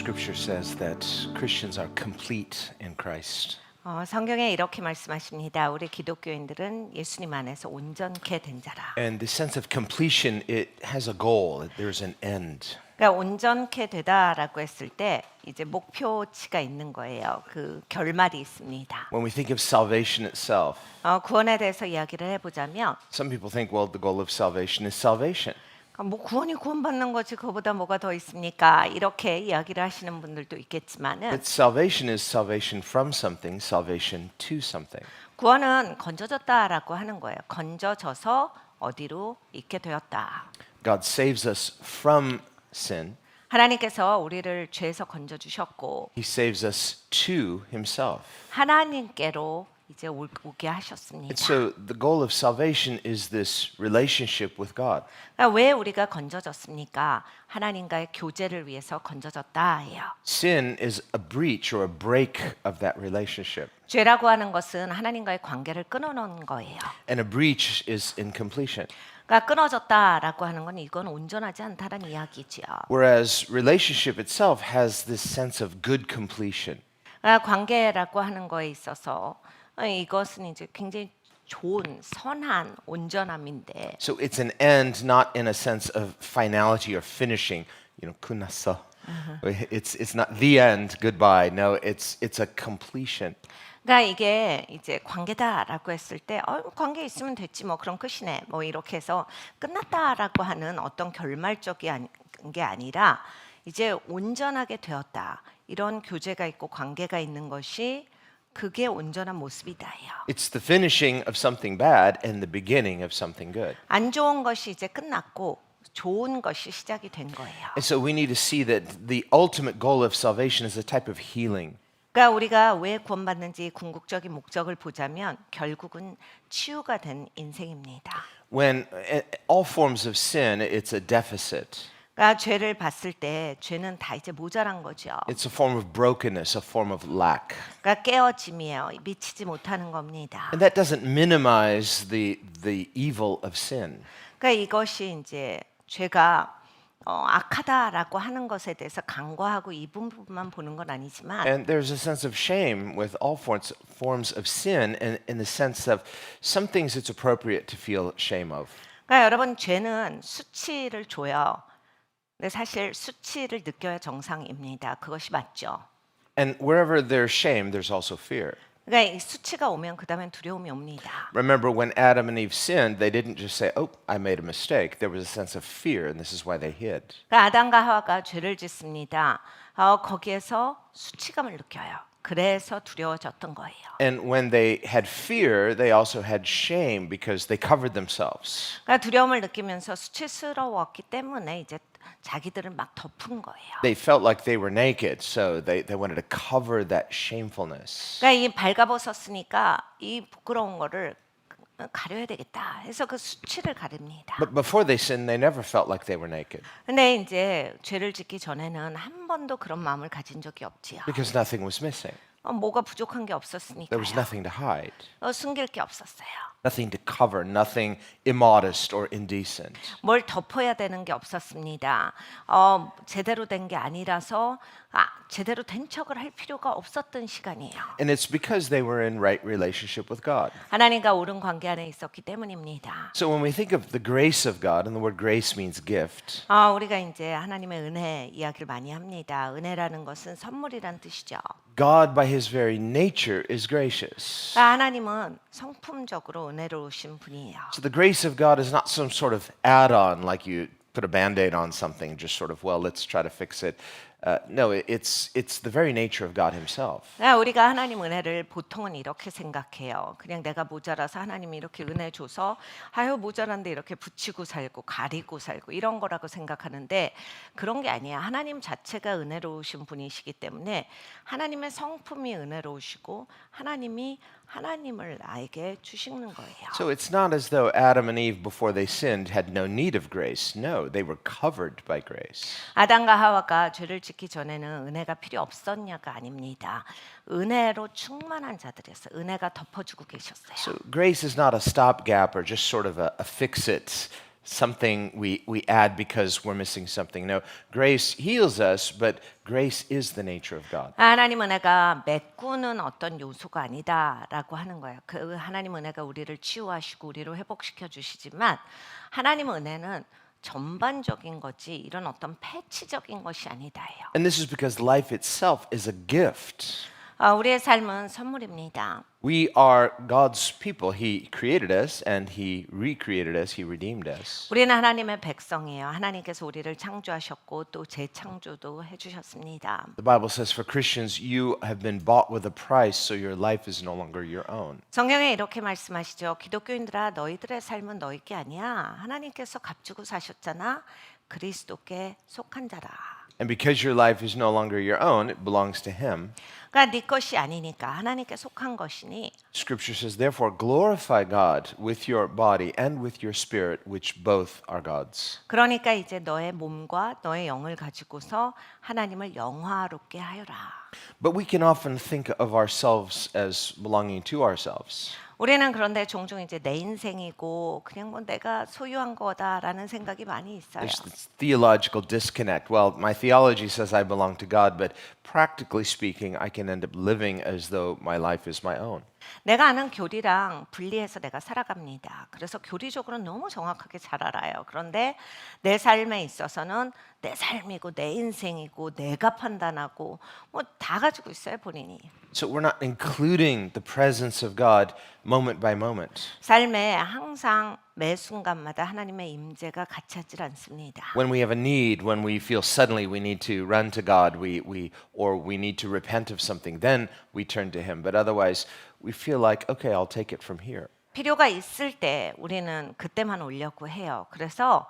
Scripture says that Christians are complete in Christ. 성경에 이렇게 말씀하십니다. 우리 기독교인들은 예수님 안에서 온전케 된 자라. And the sense of completion, it has a goal. There's an end. 그러니까 온전케 되다라고 했을 때 이제 목표치가 있는 거예요. 그 결말이 있습니다. When we think of salvation itself, 구원에 대해서 이야기를 해보자면 some people think, well, the goal of salvation is salvation. 뭐 구원이 구원받는 거지 그거보다 뭐가 더 있습니까? 이렇게 이야기를 하시는 분들도 있겠지만은 But salvation is salvation from something, salvation to something. 구원은 건져졌다라고 하는 거예요. 건져져서 어디로 있게 되었다. God saves us from sin. 하나님께서 우리를 죄에서 건져 주셨고 He saves us to himself. 하나님께로 이제 오게 하셨습니다. And so the goal of salvation is this relationship with God. 그러니까 왜 우리가 건져졌습니까? 하나님과의 교제를 위해서 건져졌다예요. Sin is a breach or a break of that relationship. 죄라고 하는 것은 하나님과의 관계를 끊어놓은 거예요. And a breach is incompletion. 그러니까 끊어졌다라고 하는 건 이건 온전하지 않다는 이야기지요. Whereas relationship itself has this sense of good completion. 그러니까 관계라고 하는 거에 있어서 이것은 이제 굉장히 좋은 선한 온전함인데 So it's an end not in a sense of finality or finishing, 끝났어. It's not the end, goodbye. No, it's a completion. 그러니까 이게 이제 관계다라고 했을 때 관계 있으면 됐지 뭐 그럼 끝이네 뭐 이렇게 해서 끝났다라고 하는 어떤 결말적인 게 아니라 이제 온전하게 되었다 이런 교제가 있고 관계가 있는 것이 그게 온전한 모습이다예요. It's the finishing of something bad and the beginning of something good. 안 좋은 것이 이제 끝났고 좋은 것이 시작이 된 거예요. And so we need to see that the ultimate goal of salvation is a type of healing. 그러니까 우리가 왜 구원받는지 궁극적인 목적을 보자면 결국은 치유가 된 인생입니다. When all forms of sin, it's a deficit. 그러니까 죄를 봤을 때 죄는 다 이제 모자란 거죠. It's a form of brokenness, a form of lack. 그러니까 깨어짐이에요. 미치지 못하는 겁니다. And that doesn't minimize the evil of sin. 그러니까 이것이 이제 죄가 악하다라고 하는 것에 대해서 간과하고 이 부분만 보는 건 아니지만 And there's a sense of shame with all forms of sin in the sense of some things it's appropriate to feel shame of. 그러니까 여러분 죄는 수치를 줘요. 근데 사실 수치를 느껴야 정상입니다. 그것이 맞죠. And wherever there's shame, there's also fear. 그러니까 이 수치가 오면 그다음엔 두려움이 옵니다. Remember when Adam and Eve sinned, they didn't just say, "Oh, I made a mistake." There was a sense of fear, and this is why they hid. 그러니까 아담과 하와가 죄를 짓습니다. 거기에서 수치감을 느껴요. 그래서 두려워졌던 거예요. And when they had fear, they also had shame because they covered themselves. 그러니까 두려움을 느끼면서 수치스러웠기 때문에 이제 자기들은 막 덮은 거예요. They felt like they were naked, so they wanted to cover that shamefulness. 그러니까 이 발가벗었으니까 이 부끄러운 거를 가려야 되겠다 해서 그 수치를 가립니다. But before they sinned, they never felt like they were naked 근데 이제 죄를 짓기 전에는 한 번도 그런 마음을 가진 적이 없지요. because nothing was missing. 뭐가 부족한 게 There was 없었으니까요. nothing to hide, 숨길 게 없었어요. nothing to cover, nothing immodest or indecent. 뭘 덮어야 되는 게 없었습니다. 제대로 된 게 아니라서 제대로 된 척을 할 필요가 없었던 시간이에요. And it's because they were in right relationship with God. 하나님과 옳은 관계 안에 있었기 때문입니다. So when we think of the grace of God, and the word grace means gift, 우리가 이제 하나님의 은혜 이야기를 많이 합니다. 은혜라는 것은 선물이란 뜻이죠. God by his very nature is gracious. 그러니까 하나님은 성품적으로 은혜로우신 분이에요. So the grace of God is not some sort of add-on like you put a band-aid on something, just sort of, well, let's try to fix it. No, it's the very nature of God himself. 그러니까 우리가 하나님 은혜를 보통은 이렇게 생각해요. 그냥 내가 모자라서 하나님이 이렇게 은혜 줘서 모자란데 이렇게 붙이고 살고 가리고 살고 이런 거라고 생각하는데 그런 게 아니에요. 하나님 자체가 은혜로우신 분이시기 때문에 하나님의 성품이 은혜로우시고 하나님이 하나님을 나에게 주시는 거예요. So it's not as though Adam and Eve before they sinned had no need of grace. No, they were covered by grace. 아담과 하와가 죄를 짓기 전에는 은혜가 필요 없었냐가 아닙니다. 은혜로 충만한 자들이었어요. 은혜가 덮어주고 계셨어요. So grace is not a stopgap or just sort of a fix-it something we add because we're missing something. No, grace heals us, but grace is the nature of God. 하나님 은혜가 메꾸는 어떤 요소가 아니다라고 하는 거예요. 그 하나님 은혜가 우리를 치유하시고 우리를 회복시켜 주시지만 하나님 은혜는 전반적인 거지 이런 어떤 패치적인 것이 아니다예요. And this is because life itself is a gift. 우리의 삶은 선물입니다. We are God's people. He created us and He recreated us. He redeemed us. 우리는 하나님의 백성이에요. 하나님께서 우리를 창조하셨고 또 재창조도 해주셨습니다. The Bible says for Christians, you have been bought with a price, so your life is no longer your own. 성경에 이렇게 말씀하시죠. 기독교인들아 너희들의 삶은 너희 게 아니야. 하나님께서 값주고 사셨잖아. 그리스도께 속한 자라. And because your life is no longer your own, it belongs to Him. 그러니까 네 것이 아니니까 하나님께 속한 것이니 Scripture says, therefore, glorify God with your body and with your spirit, which both are God's. 그러니까 이제 너의 몸과 너의 영을 가지고서 하나님을 영화롭게 하여라. But we can often think of ourselves as belonging to ourselves. 우리는 그런데 종종 이제 내 인생이고 그냥 뭐 내가 소유한 거다라는 생각이 많이 있어요. There's this theological disconnect. Well, my theology says I belong to God, but practically speaking, I can end up living as though my life is my own. 내가 아는 교리랑 분리해서 내가 살아갑니다. 그래서 교리적으로는 너무 정확하게 잘 알아요. 그런데 내 삶에 있어서는 내 삶이고 내 인생이고 내가 판단하고 뭐 다 가지고 있어요, 본인이. So we're not including the presence of God moment by moment. 삶에 항상 매 순간마다 하나님의 임재가 같이 하질 않습니다. When we have a need, when we feel suddenly we need to run to God, or we need to repent of something, then we turn to Him. But otherwise, we feel like, okay, I'll take it from here. 필요가 있을 때 우리는 그때만 오려고 해요. 그래서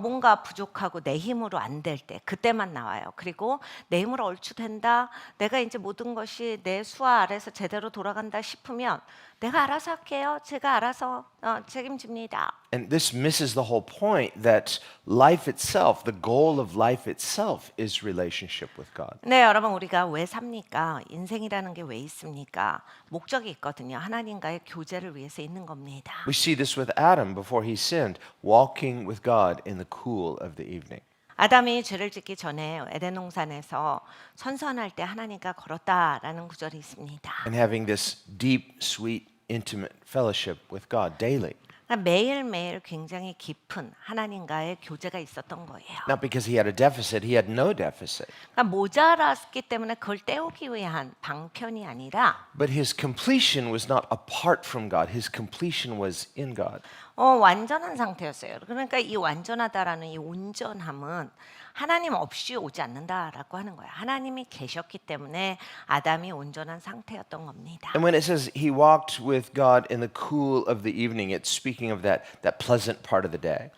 뭔가 부족하고 내 힘으로 안 될 때 그때만 나와요. 그리고 내 힘으로 얼추 된다. 내가 이제 모든 것이 내 수하 아래서 제대로 돌아간다 싶으면 내가 알아서 할게요. 제가 알아서 책임집니다. And this misses the whole point that life itself, the goal of life itself, is relationship with God. 네, 여러분 우리가 왜 삽니까? 인생이라는 게 왜 있습니까? 목적이 있거든요. 하나님과의 교제를 위해서 있는 겁니다. We see this with Adam before he sinned, walking with God in the cool of the evening. 아담이 죄를 짓기 전에 에덴 동산에서 선선할 때 하나님과 걸었다라는 구절이 있습니다. And having this deep, sweet, intimate fellowship with God daily. 그러니까 매일매일 굉장히 깊은 하나님과의 교제가 있었던 거예요. Not because he had a deficit, he had no deficit. 그러니까 모자랐기 때문에 그걸 때우기 위한 방편이 아니라 But his completion was not apart from God. His completion was in God. 완전한 상태였어요. 그러니까 이 완전하다라는 이 온전함은 하나님 없이 오지 않는다라고 하는 거예요. 하나님이 계셨기 때문에 아담이 온전한 상태였던 겁니다. And when it says he walked with God in the cool of the evening, it's speaking of that pleasant part of the day.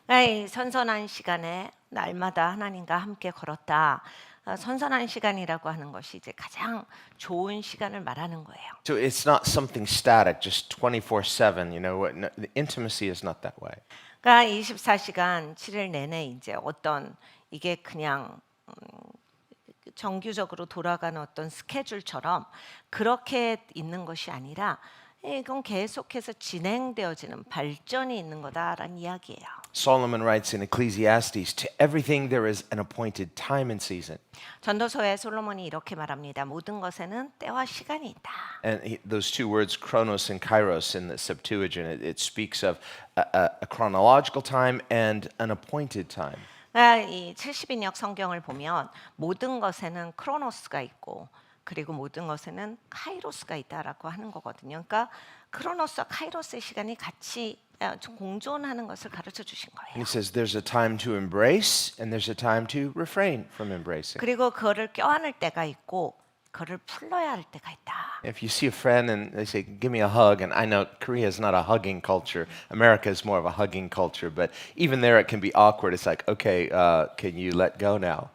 그러니까 이 선선한 시간에 날마다 하나님과 함께 걸었다. 선선한 시간이라고 하는 것이 이제 가장 좋은 시간을 말하는 거예요. So it's not something static, just 24/7. You know, the intimacy is not that way. 그러니까 24시간 7일 내내 이제 어떤 이게 그냥 정규적으로 돌아가는 어떤 스케줄처럼 그렇게 있는 것이 아니라 이건 계속해서 진행되어지는 발전이 있는 거다라는 이야기예요. Solomon writes in Ecclesiastes, to everything there is an appointed time and season. 전도서에 솔로몬이 이렇게 말합니다. 모든 것에는 때와 시간이 있다. And those two words, chronos and kairos, in the Septuagint, it speaks of a chronological time and an appointed time. 이 70인역 성경을 보면 모든 것에는 크로노스가 있고 그리고 모든 것에는 카이로스가 있다라고 하는 거거든요. 그러니까 크로노스와 카이로스의 시간이 같이 좀 공존하는 것을 가르쳐 주신 거예요. And he says there's a time to embrace and there's a time to refrain from embracing. 그리고 그거를 껴안을 때가 있고 그거를 풀러야 할 때가 있다. If you see a friend and they say, give me a hug, and I know Korea is not a hugging culture. America is more of a hugging culture, but even there it can be awkward. It's like, okay, can you let go now?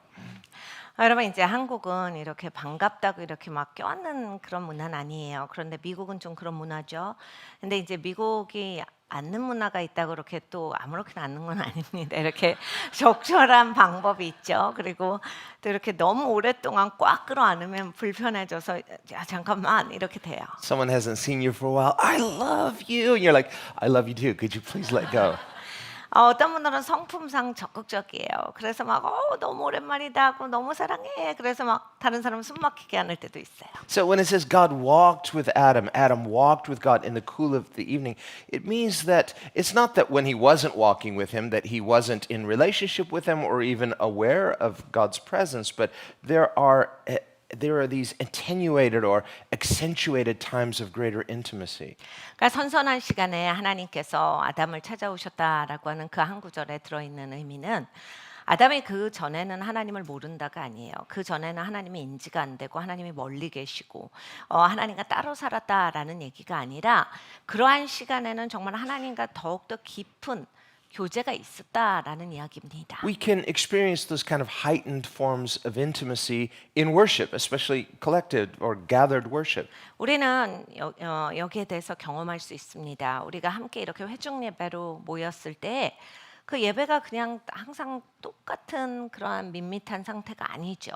여러분 이제 한국은 이렇게 반갑다고 이렇게 막 껴안는 그런 문화는 아니에요. 그런데 미국은 좀 그런 문화죠. 근데 이제 미국이 안는 문화가 있다고 그렇게 또 아무렇게나 안는 건 아닙니다. 이렇게 적절한 방법이 있죠. 그리고 또 이렇게 너무 오랫동안 꽉 끌어안으면 불편해져서 야 잠깐만 이렇게 돼요. Someone hasn't seen you for a while. I love you. And you're like, I love you too. Could you please let go? 어떤 분들은 성품상 적극적이에요. 그래서 막 너무 오랜만이다 하고 너무 사랑해. 그래서 막 다른 사람 숨 막히게 하는 때도 있어요. So when it says God walked with Adam, Adam walked with God in the cool of the evening, it means that it's not that when he wasn't walking with him that he wasn't in relationship with him or even aware of God's presence, but there are these attenuated or accentuated times of greater intimacy. 그러니까 선선한 시간에 하나님께서 아담을 찾아오셨다라고 하는 그 한 구절에 들어있는 의미는 아담이 그 전에는 하나님을 모른다가 아니에요. 그 전에는 하나님이 인지가 안 되고 하나님이 멀리 계시고 하나님과 따로 살았다라는 얘기가 아니라 그러한 시간에는 정말 하나님과 더욱더 깊은 교제가 있었다라는 이야기입니다. We can experience those kind of heightened forms of intimacy in worship, especially collected or gathered worship. 우리는 여기에 대해서 경험할 수 있습니다. 우리가 함께 이렇게 회중 예배로 모였을 때 그 예배가 그냥 항상 똑같은 그러한 밋밋한 상태가 아니죠.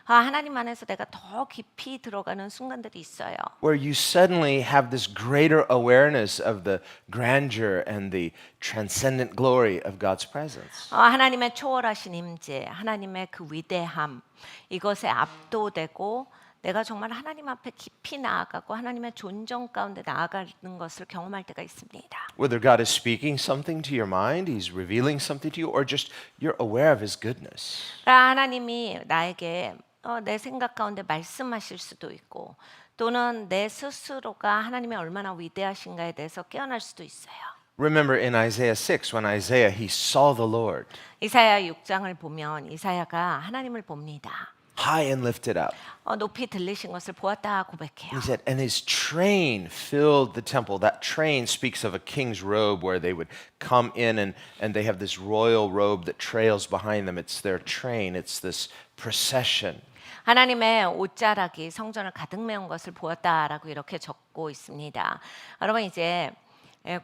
하나님 안에서 내가 더 깊이 들어가는 순간들이 있어요. Where you suddenly have this greater awareness of the grandeur and the transcendent glory of God's presence. 하나님의 초월하신 임재, 하나님의 그 위대함, 이것에 압도되고 내가 정말 하나님 앞에 깊이 나아가고 하나님의 존정 가운데 나아가는 것을 경험할 때가 있습니다. Whether God is speaking something to your mind, He's revealing something to you, or just you're aware of His goodness. 하나님이 나에게 내 생각 가운데 말씀하실 수도 있고 또는 내 스스로가 하나님이 얼마나 위대하신가에 대해서 깨어날 수도 있어요. Remember in Isaiah 6, when Isaiah, he saw the Lord 이사야 6장을 보면 이사야가 하나님을 봅니다. high and lifted up. 높이 들리신 것을 보았다 고백해요. He said, and his train filled the temple. That train speaks of a king's robe where they would come in and they have this royal robe that trails behind them. It's their train. It's this procession. 하나님의 옷자락이 성전을 가득 메운 것을 보았다라고 이렇게 적고 있습니다. 여러분 이제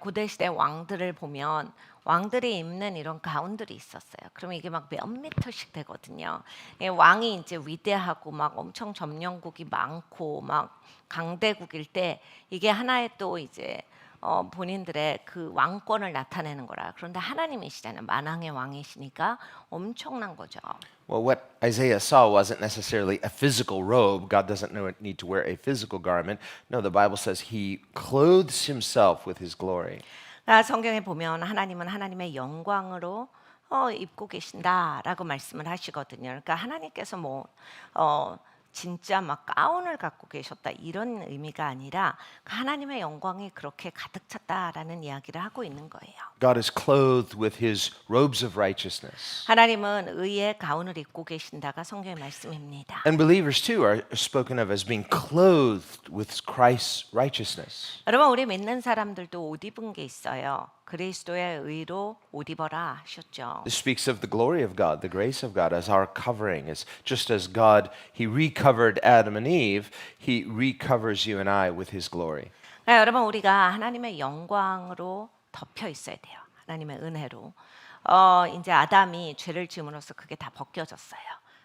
고대 시대 왕들을 보면 왕들이 입는 이런 가운들이 있었어요. 그러면 이게 막 몇 미터씩 되거든요. 왕이 이제 위대하고 막 엄청 점령국이 많고 막 강대국일 때 이게 하나의 또 이제 본인들의 그 왕권을 나타내는 거라. 그런데 하나님이시잖아요. 만왕의 왕이시니까 엄청난 거죠. Well, what Isaiah saw wasn't necessarily a physical robe. God doesn't need to wear a physical garment. No, the Bible says he clothes himself with his glory. 성경에 보면 하나님은 하나님의 영광으로 입고 계신다라고 말씀을 하시거든요. 그러니까 하나님께서 진짜 막 가운을 갖고 계셨다 이런 의미가 아니라 하나님의 영광이 그렇게 가득 찼다라는 이야기를 하고 있는 거예요. God is clothed with his robes of righteousness. 하나님은 의의 가운을 입고 계신다가 성경의 말씀입니다. And believers too are spoken of as being clothed with Christ's righteousness. 여러분 우리 믿는 사람들도 옷 입은 게 있어요. 그리스도의 의로 옷 입어라 하셨죠. This speaks of the glory of God, the grace of God as our covering. It's just as God, he recovered Adam and Eve, he recovers you and I with his glory. 여러분 우리가 하나님의 영광으로 덮여 있어야 돼요. 하나님의 은혜로. 이제 아담이 죄를 지음으로써 그게 다 벗겨졌어요.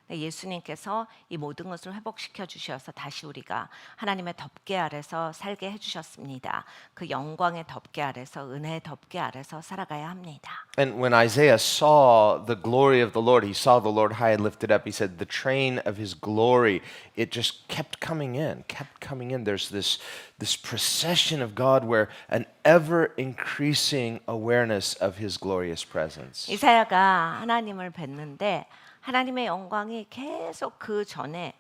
예수님께서 이 모든 것을 회복시켜 주셔서 다시 우리가 하나님의 덮개 아래서 살게 해주셨습니다. 그 영광의 덮개 아래서 은혜의 덮개 아래서 살아가야 합니다. And when Isaiah saw the glory of the Lord, he saw the Lord high and lifted up. He said the train of his glory, it just kept coming in, kept coming in. There's this procession of God where an ever increasing awareness of his glorious presence. 이사야가 하나님을 뵀는데 하나님의 영광이 계속 그 전에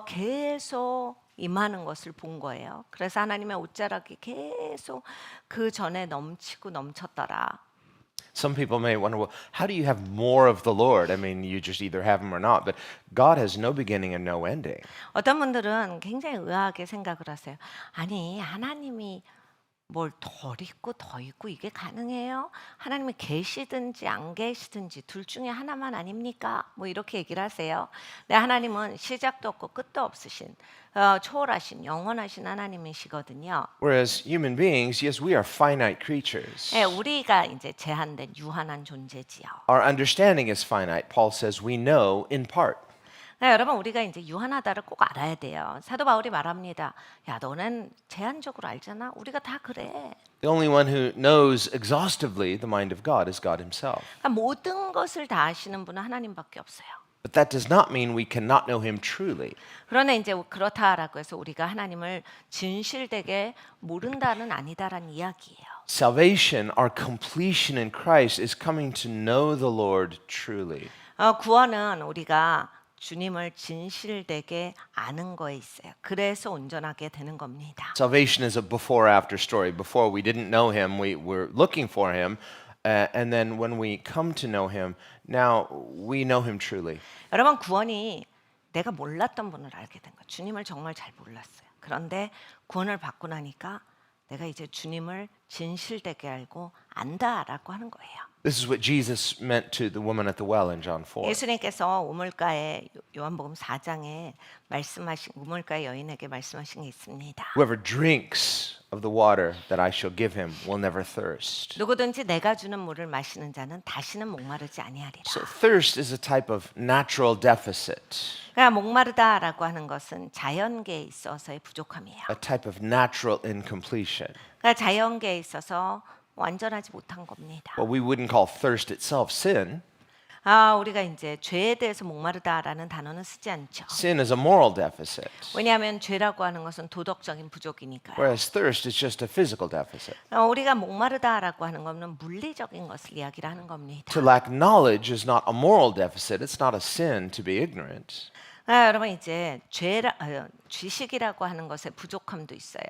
계속 임하는 것을 본 거예요. 그래서 하나님의 옷자락이 계속 그 전에 넘치고 넘쳤더라. Some people may wonder, well, how do you have more of the Lord? I mean, you just either have him or not. But God has no beginning and no ending. 어떤 분들은 굉장히 의아하게 생각을 하세요. 아니 하나님이 뭘 덜 있고 더 있고 이게 가능해요? 하나님이 계시든지 안 계시든지 둘 중에 하나만 아닙니까? 뭐 이렇게 얘기를 하세요. 네, 하나님은 시작도 없고 끝도 없으신 초월하신 영원하신 하나님이시거든요. Whereas human beings, yes, we are finite creatures. 네, 우리가 이제 제한된 유한한 존재지요. Our understanding is finite. Paul says we know in part. 여러분 우리가 이제 유한하다를 꼭 알아야 돼요. 사도 바울이 말합니다. 야, 너는 제한적으로 알잖아. 우리가 다 그래. The only one who knows exhaustively the mind of God is God himself. 그러니까 모든 것을 다 아시는 분은 하나님밖에 없어요. But that does not mean we cannot know him truly. 그러나 이제 그렇다라고 해서 우리가 하나님을 진실되게 모른다는 아니다라는 이야기예요. Salvation, our completion in Christ, is coming to know the Lord truly. 구원은 우리가 주님을 진실되게 아는 거에 있어요. 그래서 온전하게 되는 겁니다. Salvation is a before-after story. Before we didn't know him, we were looking for him, and then when we come to know him, now we know him truly. 여러분 구원이 내가 몰랐던 분을 알게 된 거예요. 주님을 정말 잘 몰랐어요. 그런데 구원을 받고 나니까 내가 이제 주님을 진실되게 알고 안다라고 하는 거예요. This is what Jesus meant to the woman at the well in John 4. 예수님께서 우물가에 요한복음 4장에 말씀하신 우물가 여인에게 말씀하신 게 있습니다. Whoever drinks of the water that I shall give him will never thirst. 누구든지 내가 주는 물을 마시는 자는 다시는 목마르지 아니하리라. So thirst is a type of natural deficit, 그러니까 목마르다라고 하는 것은 자연계에 있어서의 부족함이에요. a type of natural incompletion. 그러니까 자연계에 있어서 완전하지 못한 겁니다. Well, we wouldn't call thirst itself sin. 우리가 이제 죄에 대해서 목마르다라는 단어는 쓰지 않죠. Sin is a moral deficit, 왜냐하면 죄라고 하는 것은 도덕적인 부족이니까요. whereas thirst is just a physical deficit. 우리가 목마르다라고 하는 것은 물리적인 것을 이야기를 하는 겁니다. To lack knowledge is not a moral deficit. It's not a sin to be ignorant. 여러분 이제 지식이라고 하는 것에 부족함도 있어요.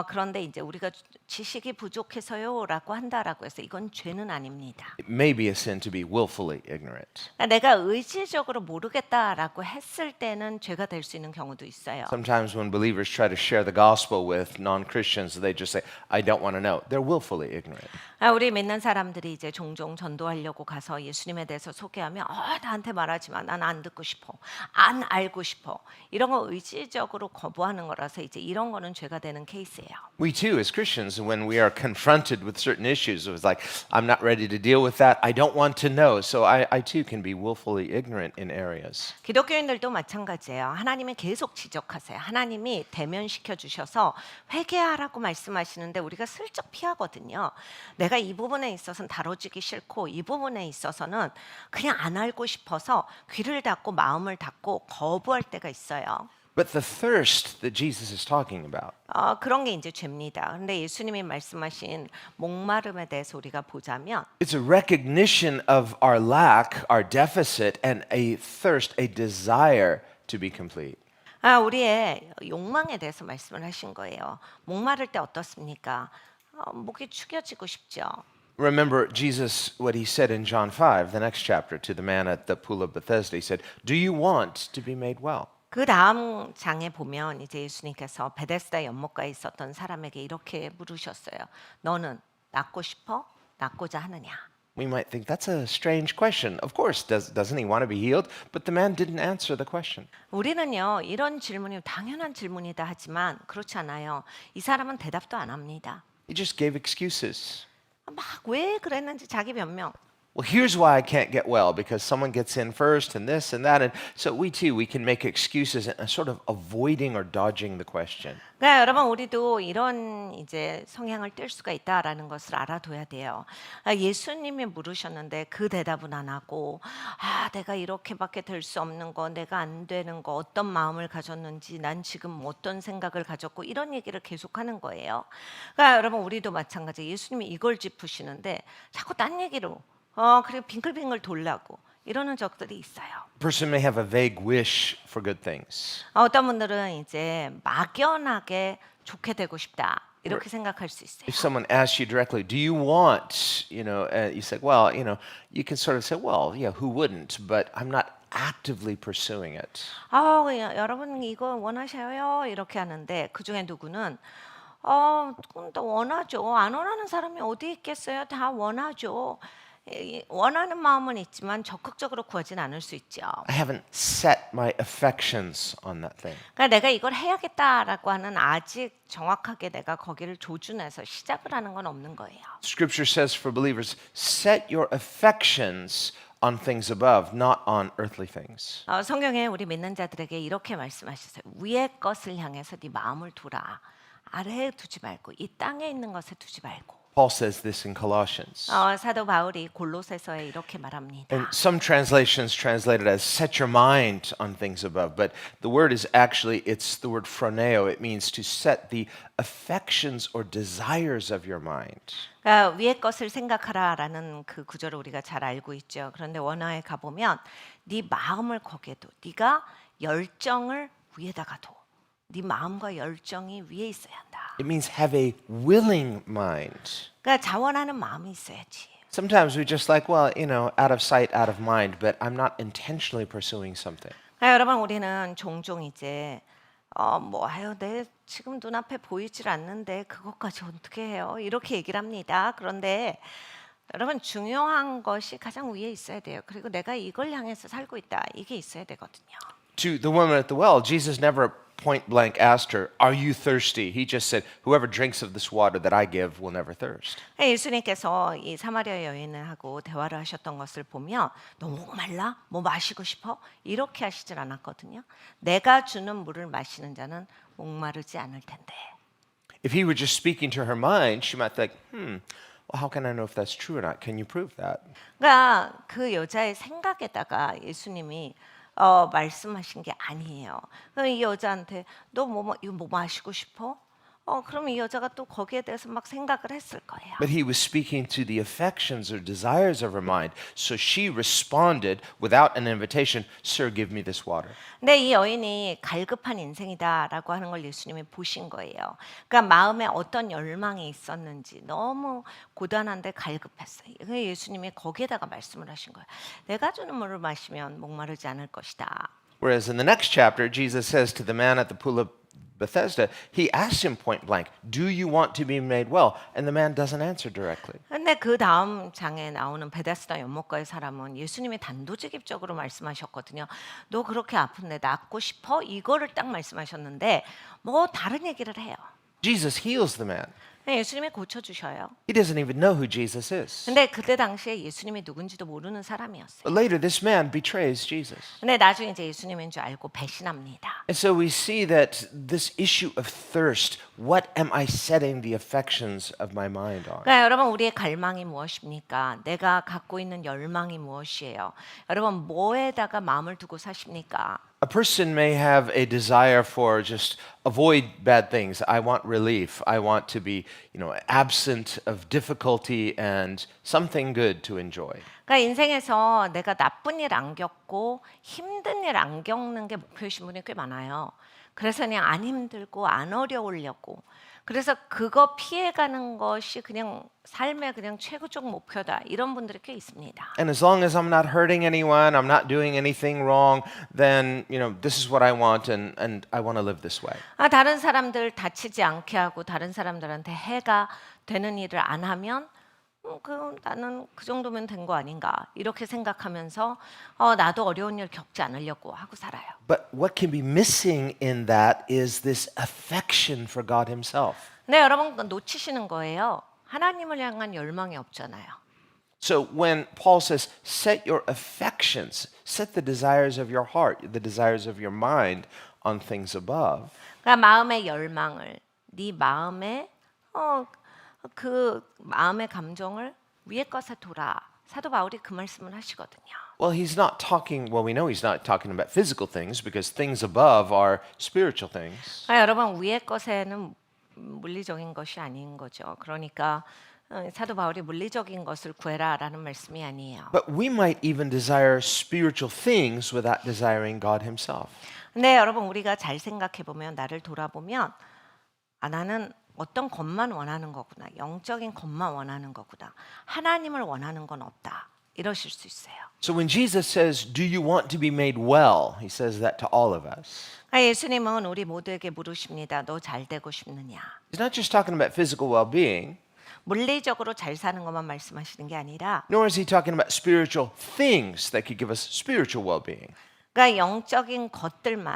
그런데 이제 우리가 지식이 부족해서요라고 한다라고 해서 이건 죄는 아닙니다. It may be a sin to be willfully ignorant. 내가 의지적으로 모르겠다라고 했을 때는 죄가 될 수 있는 경우도 있어요. Sometimes when believers try to share the gospel with non-Christians, they just say, I don't want to know. They're willfully ignorant. 우리 믿는 사람들이 이제 종종 전도하려고 가서 예수님에 대해서 소개하면 나한테 말하지 마. 난 안 듣고 싶어. 안 알고 싶어. 이런 거 의지적으로 거부하는 거라서 이제 이런 거는 죄가 되는 케이스예요. We too, as Christians, when we are confronted with certain issues, it was like, I'm not ready to deal with that. I don't want to know. So I too can be willfully ignorant in areas. 기독교인들도 마찬가지예요. 하나님이 계속 지적하세요. 하나님이 대면시켜 주셔서 회개하라고 말씀하시는데 우리가 슬쩍 피하거든요. 내가 이 부분에 있어서는 다뤄지기 싫고 이 부분에 있어서는 그냥 안 알고 싶어서 귀를 닫고 마음을 닫고 거부할 때가 있어요. But the thirst that Jesus is talking about, 그런 게 이제 죄입니다. 그런데 예수님이 말씀하신 목마름에 대해서 우리가 보자면 it's a recognition of our lack, our deficit, and a thirst, a desire to be complete. 우리의 욕망에 대해서 말씀을 하신 거예요. 목마를 때 어떻습니까? 목이 축여지고 싶죠. Remember Jesus, what he said in John 5, the next chapter, to the man at the pool of Bethesda. He said, Do you want to be made well? 그 다음 장에 보면 이제 예수님께서 베데스다 연못가에 있었던 사람에게 이렇게 물으셨어요. 너는 낫고 싶어? 낫고자 하느냐? We might think that's a strange question. Of course, doesn't he want to be healed? But the man didn't answer the question. 우리는요 이런 질문이 당연한 질문이다 하지만 그렇지 않아요. 이 사람은 대답도 안 합니다. He just gave excuses. 막 왜 그랬는지 자기 변명. Well, here's why I can't get well, because someone gets in first and this and that. And so we too, we can make excuses and sort of avoiding or dodging the question. 그러니까 여러분 우리도 이런 이제 성향을 띨 수가 있다라는 것을 알아둬야 돼요. 예수님이 물으셨는데 그 대답은 안 하고 내가 이렇게밖에 될 수 없는 거, 내가 안 되는 거, 어떤 마음을 가졌는지, 난 지금 어떤 생각을 가졌고 이런 얘기를 계속하는 거예요. 그러니까 여러분 우리도 마찬가지. 예수님이 이걸 짚으시는데 자꾸 딴 얘기로 그리고 빙글빙글 돌라고 이러는 적들이 있어요. A person may have a vague wish for good things. 어떤 분들은 이제 막연하게 좋게 되고 싶다 이렇게 생각할 수 있어요. If someone asks you directly, do you want, you say, well, you can sort of say, well, yeah, who wouldn't? But I'm not actively pursuing it. 여러분 이거 원하셔요? 이렇게 하는데 그 중에 누구는 또 원하죠. 안 원하는 사람이 어디 있겠어요? 다 원하죠. 원하는 마음은 있지만 적극적으로 구하진 않을 수 있죠. I haven't set my affections on that thing. 그러니까 내가 이걸 해야겠다라고 하는 아직 정확하게 내가 거기를 조준해서 시작을 하는 건 없는 거예요. Scripture says for believers, set your affections on things above, not on earthly things. 성경에 우리 믿는 자들에게 이렇게 말씀하셨어요. 위의 것을 향해서 네 마음을 두라. 아래에 두지 말고 이 땅에 있는 것에 두지 말고. Paul says this in Colossians. 사도 바울이 골로새서에 이렇게 말합니다. And some translations translate it as set your mind on things above, but the word is actually, it's the word phroneo. It means to set the affections or desires of your mind. 그러니까 위의 것을 생각하라라는 그 구절을 우리가 잘 알고 있죠. 그런데 원어에 가 보면 네 마음을 거기에 둬. 네가 열정을 위에다가 둬. 네 마음과 열정이 위에 있어야 한다. It means have a willing mind. 그러니까 자원하는 마음이 있어야지. Sometimes we just like, well, out of sight, out of mind, but I'm not intentionally pursuing something. 그러니까 여러분 우리는 종종 이제 내 지금 눈앞에 보이질 않는데 그것까지 어떻게 해요? 이렇게 얘기를 합니다. 그런데 여러분 중요한 것이 가장 위에 있어야 돼요. 그리고 내가 이걸 향해서 살고 있다. 이게 있어야 되거든요. To the woman at the well, Jesus never point blank asked her, "Are you thirsty?" He just said, "Whoever drinks of this water that I give will never thirst." 예수님께서 이 사마리아 여인하고 대화를 하셨던 것을 보면 너 목말라? 뭐 마시고 싶어? 이렇게 하시질 않았거든요. 내가 주는 물을 마시는 자는 목마르지 않을 텐데. If he were just speaking to her mind, she might think, well, how can I know if that's true or not? Can you prove that? 그러니까 그 여자의 생각에다가 예수님이 말씀하신 게 아니에요. 그럼 이 여자한테 너 이거 뭐 마시고 싶어? 그럼 이 여자가 또 거기에 대해서 막 생각을 했을 거예요. But he was speaking to the affections or desires of her mind. So she responded without an invitation, "Sir, give me this water." 근데 이 여인이 갈급한 인생이다라고 하는 걸 예수님이 보신 거예요. 그러니까 마음에 어떤 열망이 있었는지 너무 고단한데 갈급했어요. 그래서 예수님이 거기에다가 말씀을 하신 거예요. 내가 주는 물을 마시면 목마르지 않을 것이다. Whereas in the next chapter, Jesus says to the man at the pool of Bethesda, he asks him point blank, "Do you want to be made well?" And the man doesn't answer directly. 근데 그 다음 장에 나오는 베데스다 연못가의 사람은 예수님이 단도직입적으로 말씀하셨거든요. 너 그렇게 아픈데 낫고 싶어? 이거를 딱 말씀하셨는데 뭐 다른 얘기를 해요. Jesus heals the man. 예수님이 고쳐주셔요. He doesn't even know who Jesus is. 근데 그때 당시에 예수님이 누군지도 모르는 사람이었어요. But later, this man betrays Jesus. 근데 나중에 이제 예수님인 줄 알고 배신합니다. And so we see that this issue of thirst, what am I setting the affections of my mind on? 그러니까 여러분 우리의 갈망이 무엇입니까? 내가 갖고 있는 열망이 무엇이에요? 여러분 뭐에다가 마음을 두고 사십니까? A person may have a desire for just avoid bad things. I want relief. I want to be, absent of difficulty and something good to enjoy. 그러니까 인생에서 내가 나쁜 일 안 겪고 힘든 일 안 겪는 게 목표이신 분이 꽤 많아요. 그래서 그냥 안 힘들고 안 어려우려고. 그래서 그거 피해가는 것이 그냥 삶의 그냥 최고적 목표다. 이런 분들이 꽤 있습니다. And as long as I'm not hurting anyone, I'm not doing anything wrong, then, this is what I want and I want to live this way. 다른 사람들 다치지 않게 하고 다른 사람들한테 해가 되는 일을 안 하면 나는 그 정도면 된 거 아닌가 이렇게 생각하면서 나도 어려운 일 겪지 않으려고 하고 살아요. But what can be missing in that is this affection for God himself. 네, 여러분 놓치시는 거예요. 하나님을 향한 열망이 없잖아요. So when Paul says, set your affections, set the desires of your heart, the desires of your mind on things above. 그러니까 마음의 열망을 네 마음의 그 마음의 감정을 위의 것에 둬라. 사도 바울이 그 말씀을 하시거든요. Well, we know he's not talking about physical things because things above are spiritual things. 그러니까 여러분 위의 것에는 물리적인 것이 아닌 거죠. 그러니까 사도 바울이 물리적인 것을 구해라라는 말씀이 아니에요. But we might even desire spiritual things without desiring God himself. 근데 여러분 우리가 잘 생각해 보면 나를 돌아보면 나는 어떤 것만 원하는 거구나. 영적인 것만 원하는 거구나. 하나님을 원하는 건 없다. 이러실 수 있어요. So when Jesus says, "Do you want to be made well?" He says that to all of us. 예수님은 우리 모두에게 물으십니다. 너 잘 되고 싶느냐? He's not just talking about physical well-being, 물리적으로 잘 사는 것만 말씀하시는 게 아니라 nor is he talking about spiritual things that could give us spiritual well-being. 그러니까 영적인 것들만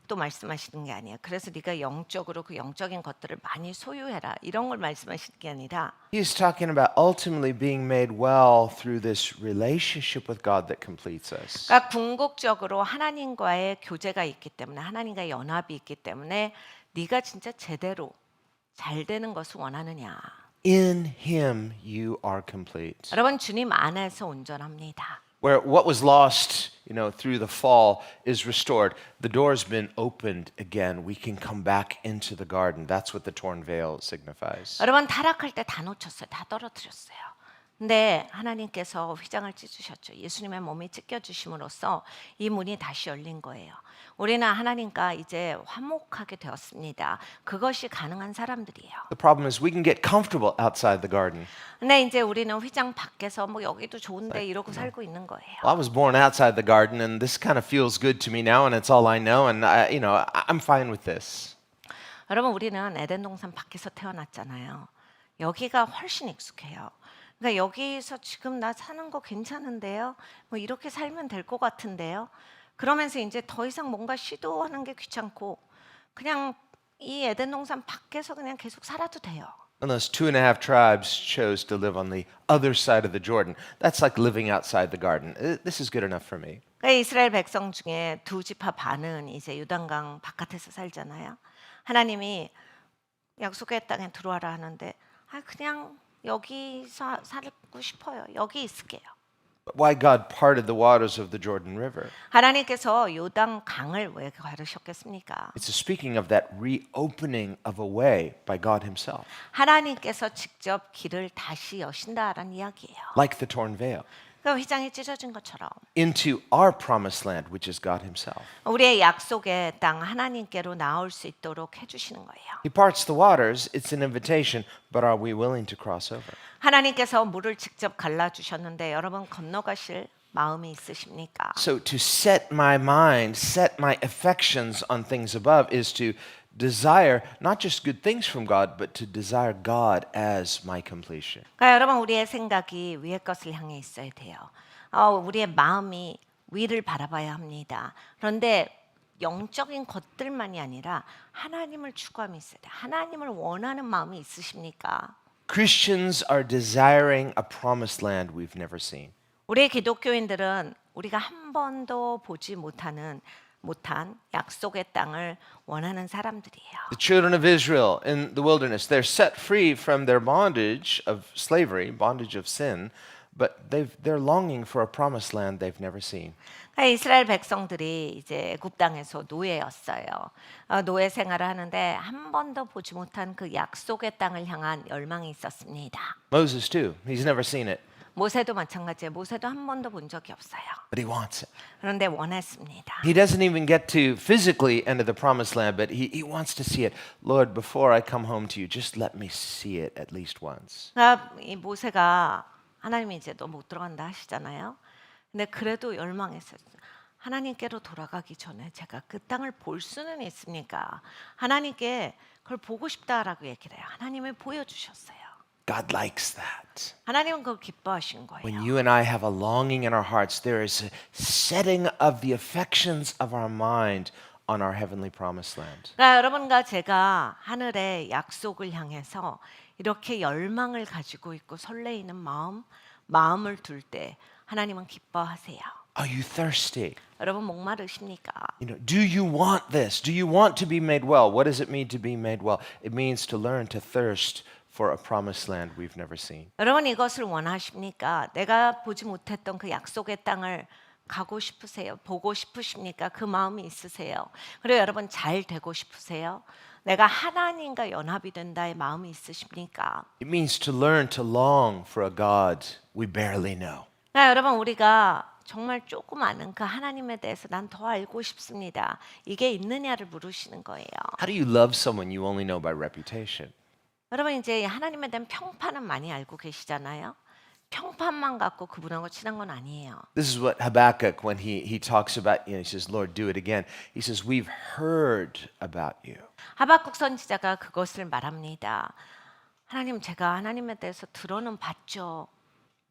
또 말씀하시는 게 아니에요. 그래서 네가 영적으로 그 영적인 것들을 많이 소유해라. 이런 걸 말씀하시는 게 아니라 He's talking about ultimately being made well through this relationship with God that completes us. 그러니까 궁극적으로 하나님과의 교제가 있기 때문에 하나님과의 연합이 있기 때문에 네가 진짜 제대로 잘 되는 것을 원하느냐. In Him you are complete. 여러분 주님 안에서 온전합니다. Where what was lost, through the fall is restored. The door's been opened again. We can come back into the garden. That's what the torn veil signifies. 여러분 타락할 때 다 놓쳤어요. 다 떨어뜨렸어요. 근데 하나님께서 휘장을 찢으셨죠. 예수님의 몸이 찢겨주심으로써 이 문이 다시 열린 거예요. 우리는 하나님과 이제 화목하게 되었습니다. 그것이 가능한 사람들이에요. The problem is we can get comfortable outside the garden. 근데 이제 우리는 휘장 밖에서 뭐 여기도 좋은데 이러고 살고 있는 거예요. Well, I was born outside the garden, and this kind of feels good to me now, and it's all I know, and I'm fine with this. 여러분 우리는 에덴 동산 밖에서 태어났잖아요. 여기가 훨씬 익숙해요. 그러니까 여기서 지금 나 사는 거 괜찮은데요. 뭐 이렇게 살면 될 것 같은데요. 그러면서 이제 더 이상 뭔가 시도하는 게 귀찮고 그냥 이 에덴 동산 밖에서 그냥 계속 살아도 돼요. And those 2.5 tribes chose to live on the other side of the Jordan. That's like living outside the garden. This is good enough for me. 그러니까 이스라엘 백성 중에 두 지파 반은 이제 요단강 바깥에서 살잖아요. 하나님이 약속의 땅에 들어와라 하는데 그냥 여기서 살고 싶어요. 여기 있을게요. But why God parted the waters of the Jordan River? 하나님께서 요단 강을 왜 가르셨겠습니까? It's speaking of that reopening of a way by God Himself, 하나님께서 직접 길을 다시 여신다라는 이야기예요. like the torn veil, 그 휘장이 찢어진 것처럼 into our promised land, which is God Himself. 우리의 약속의 땅 하나님께로 나올 수 있도록 해주시는 거예요. He parts the waters, it's an invitation, but are we willing to cross over? 하나님께서 물을 직접 갈라주셨는데 여러분 건너가실 마음이 있으십니까? So to set my mind, set my affections on things above is to desire not just good things from God, but to desire God as my completion. 그러니까 여러분 우리의 생각이 위의 것을 향해 있어야 돼요. 우리의 마음이 위를 바라봐야 합니다. 그런데 영적인 것들만이 아니라 하나님을 추구함이 있어야 돼요. 하나님을 원하는 마음이 있으십니까? Christians are desiring a promised land we've never seen. 우리 기독교인들은 우리가 한 번도 보지 못한 약속의 땅을 원하는 사람들이에요. The children of Israel in the wilderness, they're set free from their bondage of slavery, bondage of sin, but they're longing for a promised land they've never seen. 이스라엘 백성들이 이제 애굽 땅에서 노예였어요. 노예 생활을 하는데 한 번도 보지 못한 그 약속의 땅을 향한 열망이 있었습니다. Moses too, he's never seen it, 모세도 마찬가지예요. 모세도 한 번도 본 적이 없어요. but he wants it. 그런데 원했습니다. He doesn't even get to physically enter the promised land, but he wants to see it. Lord, before I come home to you, just let me see it at least once. 이 모세가 하나님이 이제 너 못 들어간다 하시잖아요. 근데 그래도 열망했어요. 하나님께로 돌아가기 전에 제가 그 땅을 볼 수는 있습니까? 하나님께 그걸 보고 싶다라고 얘기를 해요. 하나님을 보여주셨어요. God likes that. 하나님은 그걸 기뻐하신 When 거예요. you and I have a longing in our hearts, there is a setting of the affections of our mind on our heavenly promised land. 그러니까 여러분과 제가 하늘의 약속을 향해서 이렇게 열망을 가지고 있고 설레이는 마음을 둘 때 하나님은 기뻐하세요. Are you thirsty? 여러분 목마르십니까? Do you want this? Do you want to be made well? What does it mean to be made well? It means to learn to thirst for a promised land we've never seen. 여러분 이것을 원하십니까? 내가 보지 못했던 그 약속의 땅을 가고 싶으세요? 보고 싶으십니까? 그 마음이 있으세요? 그리고 여러분 잘 되고 싶으세요? 내가 하나님과 연합이 된다의 마음이 있으십니까? It means to learn to long for a God we barely know. 그러니까 여러분 우리가 정말 조금 아는 그 하나님에 대해서 난 더 알고 싶습니다. 이게 있느냐를 물으시는 거예요. How do you love someone you only know by reputation? 여러분 이제 하나님에 대한 평판은 많이 알고 계시잖아요. 평판만 갖고 그분하고 친한 건 아니에요. This is what Habakkuk, when he talks about, he says, Lord, do it again. He says, we've heard about you. 하박국 선지자가 그것을 말합니다. 하나님 제가 하나님에 대해서 들어는 봤죠.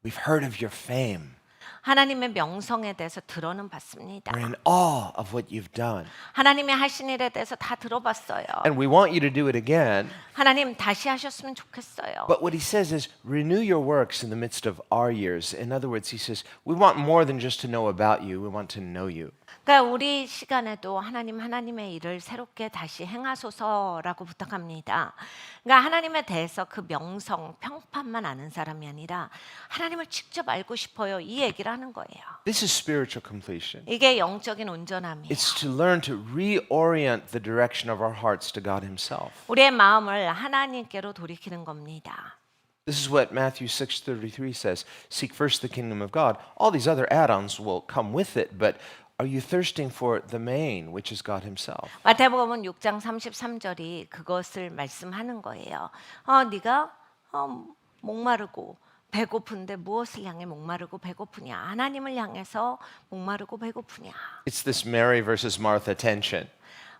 We've heard of your fame. 하나님의 명성에 대해서 들어는 봤습니다. We're in awe of what you've done. 하나님의 하신 일에 대해서 다 들어봤어요. And we want you to do it again. 하나님 다시 하셨으면 좋겠어요. But what he says is, renew your works in the midst of our years. In other words, he says, we want more than just to know about you. We want to know you. 그러니까 우리 시간에도 하나님의 일을 새롭게 다시 행하소서라고 부탁합니다. 그러니까 하나님에 대해서 그 명성, 평판만 아는 사람이 아니라 하나님을 직접 알고 싶어요. 이 얘기를 하는 거예요. This is spiritual completion. 이게 영적인 온전함이에요. It's to learn to reorient the direction of our hearts to God himself. 우리의 마음을 하나님께로 돌이키는 겁니다. This is what Matthew 6:33 says. Seek first the kingdom of God. All these other add-ons will come with it, but are you thirsting for the main, which is God himself? 마태복음 6장 33절이 그것을 말씀하는 거예요. 네가 목마르고 배고픈데 무엇을 향해 목마르고 배고프냐? 하나님을 향해서 목마르고 배고프냐? It's this Mary versus Martha tension.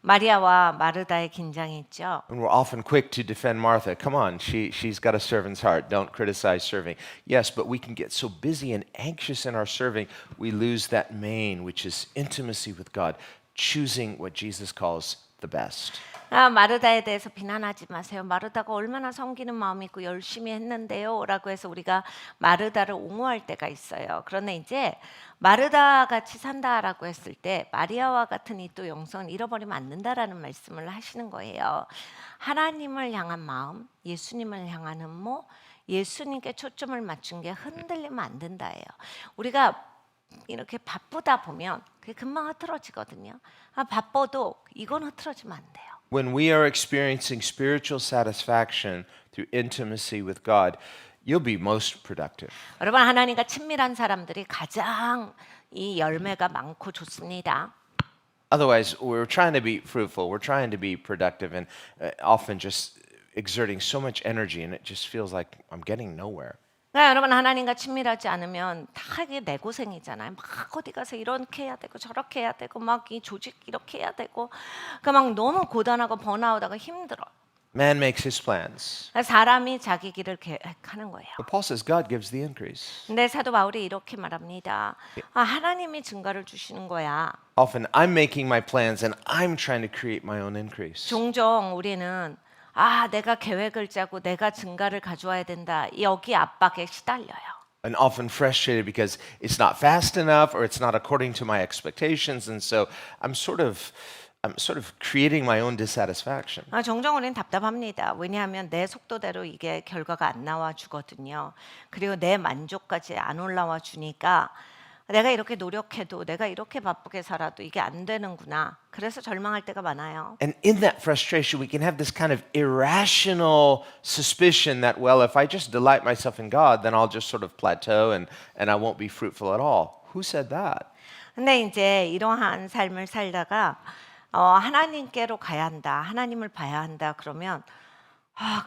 마리아와 마르다의 긴장이 있죠. And we're often quick to defend Martha. Come on, she's got a servant's heart. Don't criticize serving. Yes, but we can get so busy and anxious in our serving, we lose that main, which is intimacy with God, choosing what Jesus calls the best. 마르다에 대해서 비난하지 마세요. 마르다가 얼마나 섬기는 마음이 있고 열심히 했는데요. 라고 해서 우리가 마르다를 옹호할 때가 있어요. 그런데 이제 마르다 같이 산다라고 했을 때 마리아와 같은 이 또 영성을 잃어버리면 안 된다라는 말씀을 하시는 거예요. 하나님을 향한 마음, 예수님을 향한 음모, 예수님께 초점을 맞춘 게 흔들리면 안 된다예요. 우리가 이렇게 바쁘다 보면 그게 금방 흐트러지거든요. 바빠도 이건 흐트러지면 안 돼요. When we are experiencing spiritual satisfaction through intimacy with God, you'll be most productive. 여러분 하나님과 친밀한 사람들이 가장 이 열매가 많고 좋습니다. Otherwise, we're trying to be fruitful, we're trying to be productive, and often just exerting so much energy, and it just feels like I'm getting nowhere. 그러니까 여러분 하나님과 친밀하지 않으면 다 이게 내 고생이잖아요. 막 어디 가서 이렇게 해야 되고 저렇게 해야 되고 막 이 조직 이렇게 해야 되고 그러니까 막 너무 고단하고 번아웃하고 힘들어. Man makes his plans. 사람이 자기 길을 계획하는 거예요. But Paul says God gives the increase. 근데 사도 바울이 이렇게 말합니다. 하나님이 증가를 주시는 거야. Often I'm making my plans and I'm trying to create my own increase. 종종 우리는 내가 계획을 짜고 내가 증가를 가져와야 된다. 여기 압박에 시달려요. And often frustrated because it's not fast enough or it's not according to my expectations, and so I'm sort of creating my own dissatisfaction. 종종 우리는 답답합니다. 왜냐하면 내 속도대로 이게 결과가 안 나와 주거든요. 그리고 내 만족까지 안 올라와 주니까 내가 이렇게 노력해도 내가 이렇게 바쁘게 살아도 이게 안 되는구나. 그래서 절망할 때가 많아요. And in that frustration, we can have this kind of irrational suspicion that, well, if I just delight myself in God, then I'll just sort of plateau and I won't be fruitful at all. Who said that? 근데 이제 이러한 삶을 살다가 하나님께로 가야 한다. 하나님을 봐야 한다. 그러면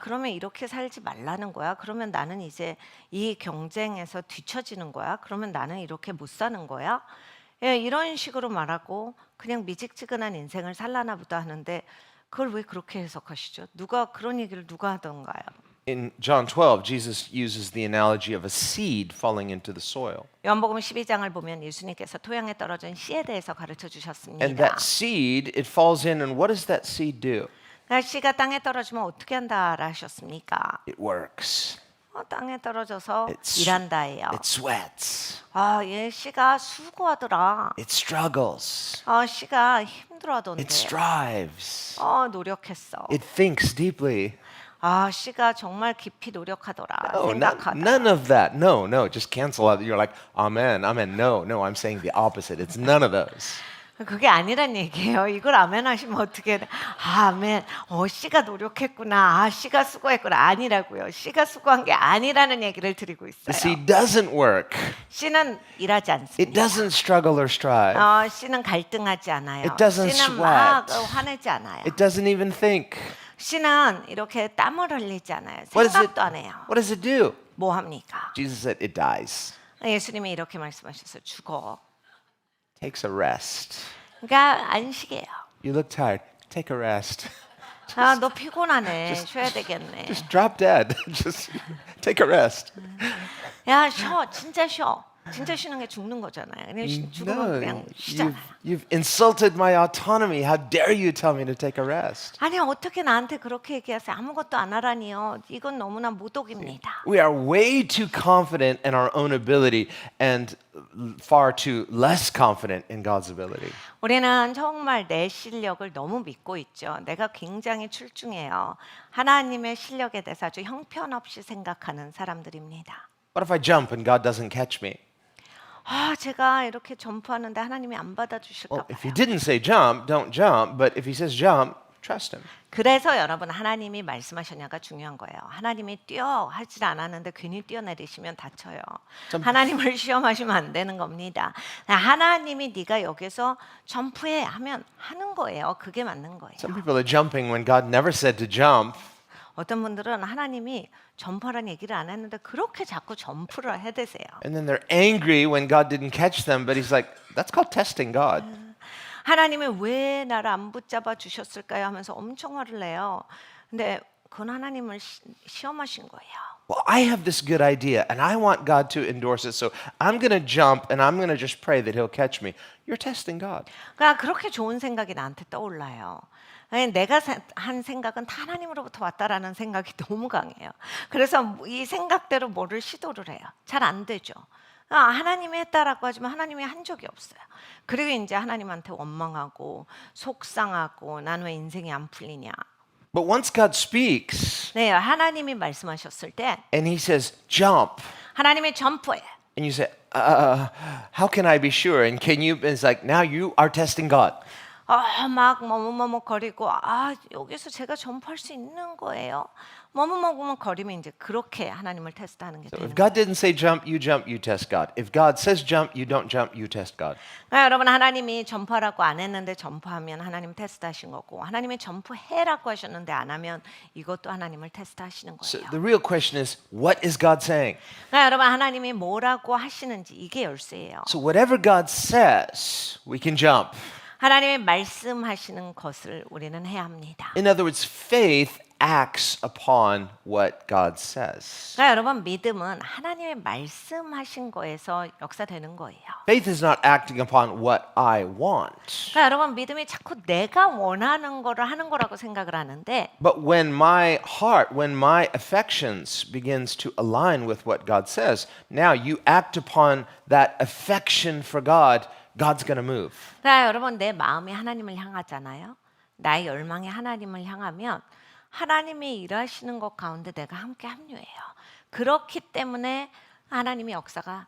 그러면 이렇게 살지 말라는 거야. 그러면 나는 이제 이 경쟁에서 뒤처지는 거야. 그러면 나는 이렇게 못 사는 거야. 이런 식으로 말하고 그냥 미직지근한 인생을 살라나 보다 하는데 그걸 왜 그렇게 해석하시죠? 그런 얘기를 누가 하던가요? In John 12, Jesus uses the analogy of a seed falling into the soil. 요한복음 12장을 보면 예수님께서 토양에 떨어진 씨에 대해서 가르쳐 주셨습니다. And that seed, it falls in, and what does that seed do? 씨가 땅에 떨어지면 어떻게 한다라 하셨습니까? It works. 땅에 떨어져서 It's- 일한다예요. It sweats. 얘 씨가 수고하더라. It struggles. 씨가 힘들어하던데. It strives. 노력했어. It thinks deeply. 씨가 정말 깊이 노력하더라. No, 생각하다. none of that. No, just cancel out. You're like, amen, amen. No, I'm saying the opposite. It's none of those. 그게 아니란 얘기예요. 이걸 아멘 하시면 어떻게 돼? 아멘. 씨가 노력했구나. 씨가 수고했구나. 아니라고요. 씨가 수고한 게 아니라는 얘기를 드리고 The 있어요. seed doesn't work. 씨는 일하지 It 않습니다. doesn't struggle or strive. 씨는 갈등하지 않아요. It doesn't 씨는 막 sweat. 화내지 않아요. It doesn't even think. 씨는 이렇게 땀을 흘리지 않아요. What 생각도 안 해요. does it do? 뭐 합니까? Jesus said it dies. 예수님이 이렇게 말씀하셨어요. 죽어. Takes a rest. 그러니까 안식이에요. You look tired. Take a rest. 너 피곤하네. 쉬어야 되겠네. Just drop dead. Just take a rest. 야, 쉬어. 진짜 쉬어. 진짜 쉬는 게 죽는 거잖아요. 그냥 죽으면 No, 그냥 쉬잖아요. you've insulted my autonomy. How dare you tell me to take a rest? 아니 어떻게 나한테 그렇게 얘기하세요? 아무것도 안 하라니요. 이건 너무나 모독입니다. We are way too confident in our own ability and far too less confident in God's ability. 우리는 정말 내 실력을 너무 믿고 있죠. 내가 굉장히 출중해요. 하나님의 실력에 대해서 아주 형편없이 생각하는 사람들입니다. What if I jump and God doesn't catch me? 아, 제가 이렇게 점프하는데 하나님이 안 받아주실까 Well, 봐요. if he didn't say jump, don't jump. But if he says jump, trust him. 그래서 여러분 하나님이 말씀하셨냐가 중요한 거예요. 하나님이 뛰어 하질 않았는데 괜히 뛰어내리시면 다쳐요. 하나님을 시험하시면 안 되는 겁니다. 하나님이 네가 여기서 점프해 하면 하는 거예요. 그게 맞는 거예요. Some people are jumping when God never said to jump. 어떤 분들은 하나님이 점프하라는 얘기를 안 했는데 그렇게 자꾸 점프를 해대세요. And then they're angry when God didn't catch them. But he's like, that's called testing God. 하나님이 왜 나를 안 붙잡아 주셨을까요? 하면서 엄청 화를 내요. 근데 그건 하나님을 시험하신 거예요. Well, I have this good idea and I want God to endorse it. So I'm going to jump and I'm going to just pray that he'll catch me. You're testing God. 그러니까 그렇게 좋은 생각이 나한테 떠올라요. 아니, 내가 한 생각은 다 하나님으로부터 왔다라는 생각이 너무 강해요. 그래서 이 생각대로 뭐를 시도를 해요. 잘 안 되죠. 하나님이 했다라고 하지만 하나님이 한 적이 없어요. 그리고 이제 하나님한테 원망하고 속상하고 난 왜 인생이 안 풀리냐. But once God speaks 네, 하나님이 말씀하셨을 때 and he says, jump, 하나님이 점프해. and you say, how can I be sure? And can you, it's like, now you are testing God. 막 머뭇머뭇거리고 여기서 제가 점프할 수 있는 거예요. 머뭇머뭇거리면 이제 그렇게 하나님을 테스트하는 게 So 되는 if 거예요. God didn't say jump, you test God. If God says jump, you don't jump, you test God. 여러분 하나님이 점프하라고 안 했는데 점프하면 하나님 테스트하신 거고 하나님이 점프해라고 하셨는데 안 하면 이것도 하나님을 테스트하시는 So 거예요. the real question is, what is God saying? 여러분 하나님이 뭐라고 하시는지 이게 열쇠예요. So whatever God says, we can jump. 하나님이 말씀하시는 것을 우리는 해야 합니다. In other words, faith acts upon what God says. 여러분 믿음은 하나님의 말씀하신 거에서 역사되는 거예요. Faith is not acting upon what I want. 여러분 믿음이 자꾸 내가 원하는 거를 하는 거라고 생각을 하는데 But when my heart, when my affections begins to align with what God says, now you act upon that affection for God, God's going to move. 여러분 내 마음이 하나님을 향하잖아요. 나의 열망이 하나님을 향하면 하나님이 일하시는 것 가운데 내가 함께 합류해요. 그렇기 때문에 하나님의 역사가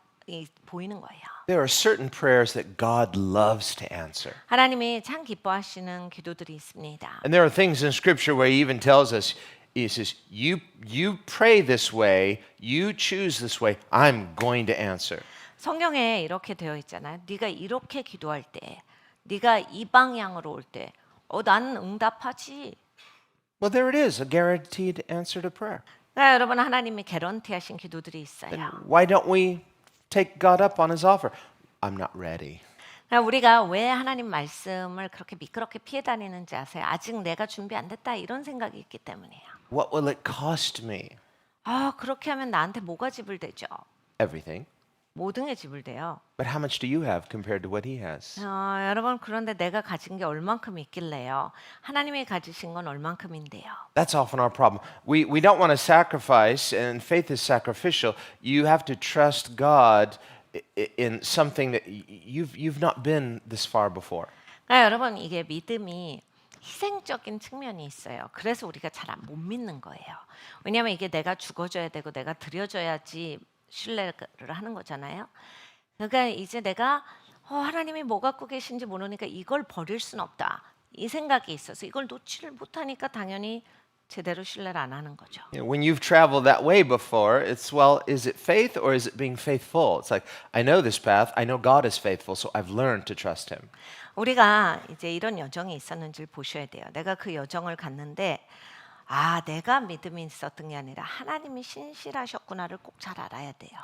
보이는 거예요. There are certain prayers that God loves to answer. 하나님이 참 기뻐하시는 기도들이 있습니다. And there are things in Scripture where He even tells us, He says, you pray this way, you choose this way, I'm going to answer. 성경에 이렇게 되어 있잖아요. 네가 이렇게 기도할 때, 네가 이 방향으로 올 때, 나는 응답하지. Well, there it is, a guaranteed answer to prayer. 여러분 하나님이 개런티하신 기도들이 있어요. Why don't we take God up on His offer? I'm not ready. 우리가 왜 하나님 말씀을 그렇게 미끄럽게 피해 다니는지 아세요? 아직 내가 준비 안 됐다 이런 생각이 있기 때문이에요. What will it cost me? 그렇게 하면 나한테 뭐가 지불되죠? Everything. 모든 게 지불돼요. But how much do you have compared to what He has? 여러분 그런데 내가 가진 게 얼만큼 있길래요? 하나님이 가지신 건 얼만큼인데요? That's often our problem. We don't want to sacrifice, and faith is sacrificial. You have to trust God in something that you've not been this far before. 여러분 이게 믿음이 희생적인 측면이 있어요. 그래서 우리가 잘 못 믿는 거예요. 왜냐하면 이게 내가 죽어줘야 되고 내가 드려줘야지 신뢰를 하는 거잖아요. 그러니까 이제 내가 하나님이 뭐 갖고 계신지 모르니까 이걸 버릴 수는 없다. 이 생각이 있어서 이걸 놓지를 못하니까 당연히 제대로 신뢰를 안 하는 거죠. When you've traveled that way before, it's, well, is it faith or is it being faithful? It's like, I know this path, I know God is faithful, so I've learned to trust Him. 우리가 이제 이런 여정이 있었는지를 보셔야 돼요. 내가 그 여정을 갔는데 아, 내가 믿음이 있었던 게 아니라 하나님이 신실하셨구나를 꼭 잘 알아야 돼요.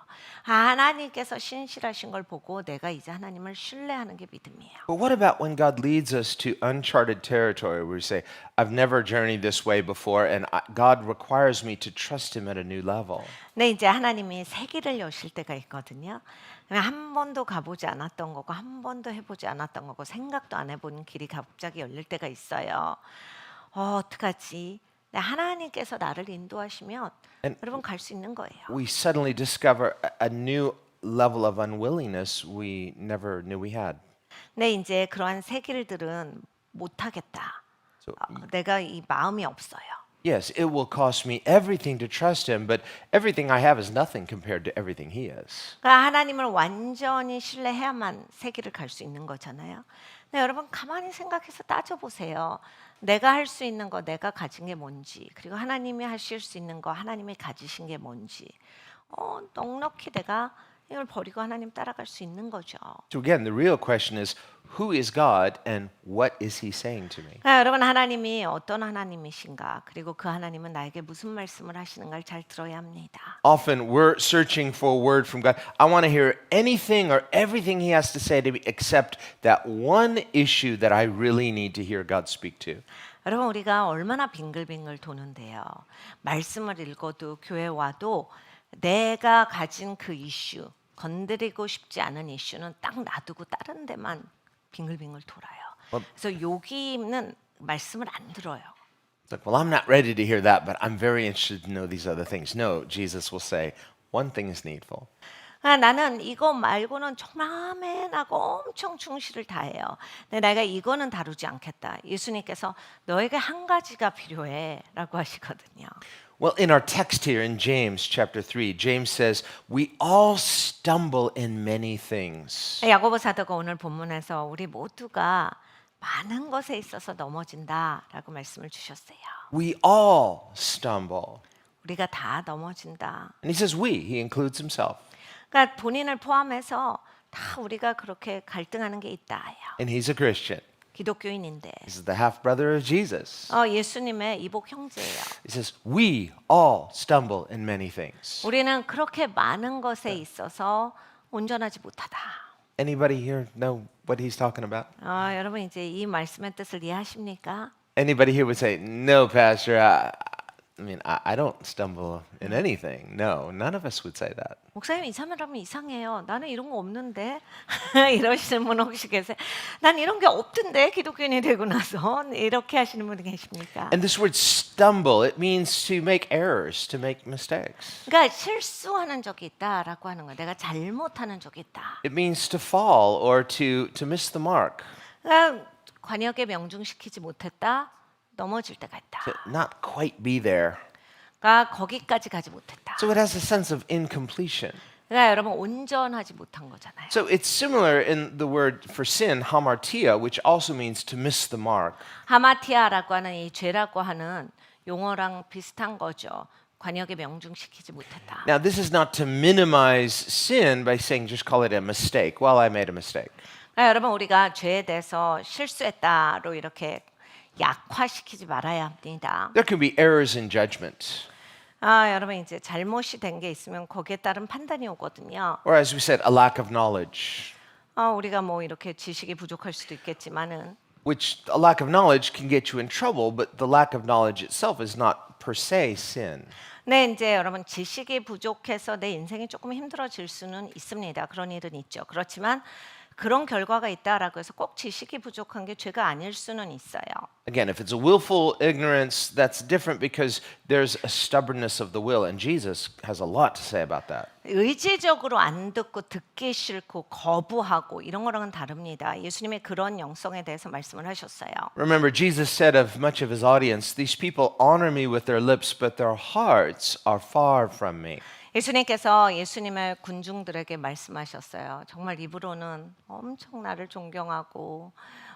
아, 하나님께서 신실하신 걸 보고 내가 이제 하나님을 신뢰하는 게 믿음이에요. But what about when God leads us to uncharted territory where we say, I've never journeyed this way before and God requires me to trust him at a new level? 근데 이제 하나님이 세계를 여실 때가 있거든요. 한 번도 가보지 않았던 거고 한 번도 해보지 않았던 거고 생각도 안 해본 길이 갑자기 열릴 때가 있어요. 어떡하지? 네, 하나님께서 나를 인도하시면 And- 여러분 갈 수 있는 거예요. We suddenly discover a new level of unwillingness we never knew we had. 근데 이제 그러한 새 길들은 못하겠다. So, 내가 이 마음이 없어요. yes, it will cost me everything to trust him, but everything I have is nothing compared to everything he is. 그러니까 하나님을 완전히 신뢰해야만 새 길을 갈 수 있는 거잖아요. 근데 여러분 가만히 생각해서 따져보세요. 내가 할 수 있는 거, 내가 가진 게 뭔지, 그리고 하나님이 하실 수 있는 거, 하나님이 가지신 게 뭔지, 넉넉히 내가 이걸 버리고 하나님 따라갈 수 있는 거죠. So again, the real question is, who is God and what is he saying to me? 그러니까 여러분 하나님이 어떤 하나님이신가, 그리고 그 하나님은 나에게 무슨 말씀을 하시는가를 잘 들어야 합니다. Often we're searching for a word from God. I want to hear anything or everything he has to say to me except that one issue that I really need to hear God speak to. 여러분 우리가 얼마나 빙글빙글 도는데요. 말씀을 읽어도 교회 와도 내가 가진 그 이슈, 건드리고 싶지 않은 이슈는 딱 놔두고 다른 데만 빙글빙글 돌아요. 그래서 여기는 말씀을 안 들어요. It's like, well, I'm not ready to hear that, but I'm very interested to know these other things. No, Jesus will say, one thing is needful. 나는 이거 말고는 정말 나고 엄청 충실을 다해요. 근데 내가 이거는 다루지 않겠다. 예수님께서 너에게 한 가지가 필요해라고 하시거든요. Well, in our text here in James chapter 3, James says, we all stumble in many things. 야고보 사도가 오늘 본문에서 우리 모두가 많은 것에 있어서 넘어진다라고 말씀을 주셨어요. We all stumble. 우리가 다 넘어진다. And he says we, he includes himself. 그러니까 본인을 포함해서 다 우리가 그렇게 갈등하는 게 있다요. And he's a Christian. 기독교인인데 He's the half brother of Jesus. 예수님의 이복 형제예요. He says, we all stumble in many things. 우리는 그렇게 많은 것에 있어서 온전하지 못하다. Anybody here know what he's talking about? 여러분 이제 이 말씀의 뜻을 이해하십니까? Anybody here would say, no, Pastor, I don't stumble in anything. No, none of us would say that. 목사님 이 사람은 이상해요. 나는 이런 거 없는데 이러시는 분 혹시 계세요? 난 이런 게 없던데 기독교인이 되고 나서 이렇게 하시는 분이 계십니까? And this word stumble, it means to make errors, to make mistakes. 그러니까 실수하는 적이 있다라고 하는 거예요. 내가 잘못하는 적이 있다. It means to fall or to miss the mark, 그러니까 관역에 명중시키지 못했다. 넘어질 때가 있다. to not quite be there. 그러니까 거기까지 가지 못했다. So it has a sense of incompletion. 그러니까 여러분 온전하지 못한 거잖아요. So it's similar in the word for sin, hamartia, which also means to miss the mark. 하마티아라고 하는 이 죄라고 하는 용어랑 비슷한 거죠. 관역에 명중시키지 못했다. Now, this is not to minimize sin by saying just call it a mistake. Well, I made a mistake. 그러니까 여러분 우리가 죄에 대해서 실수했다로 이렇게 약화시키지 말아야 합니다. There can be errors in judgment. 여러분 이제 잘못이 된 게 있으면 거기에 따른 판단이 오거든요. Or as we said, a lack of knowledge, 우리가 뭐 이렇게 지식이 부족할 수도 있겠지만은 which a lack of knowledge can get you in trouble, but the lack of knowledge itself is not per se sin. 네, 이제 여러분 지식이 부족해서 내 인생이 조금 힘들어질 수는 있습니다. 그런 일은 있죠. 그렇지만 그런 결과가 있다라고 해서 꼭 지식이 부족한 게 죄가 아닐 수는 있어요. Again, if it's a willful ignorance, that's different because there's a stubbornness of the will, and Jesus has a lot to say about that. 의지적으로 안 듣고 듣기 싫고 거부하고 이런 거랑은 다릅니다. 예수님의 그런 영성에 대해서 말씀을 하셨어요. Remember, Jesus said of much of his audience, these people honor me with their lips, but their hearts are far from me. 예수님께서 예수님의 군중들에게 말씀하셨어요. 정말 입으로는 엄청 나를 존경하고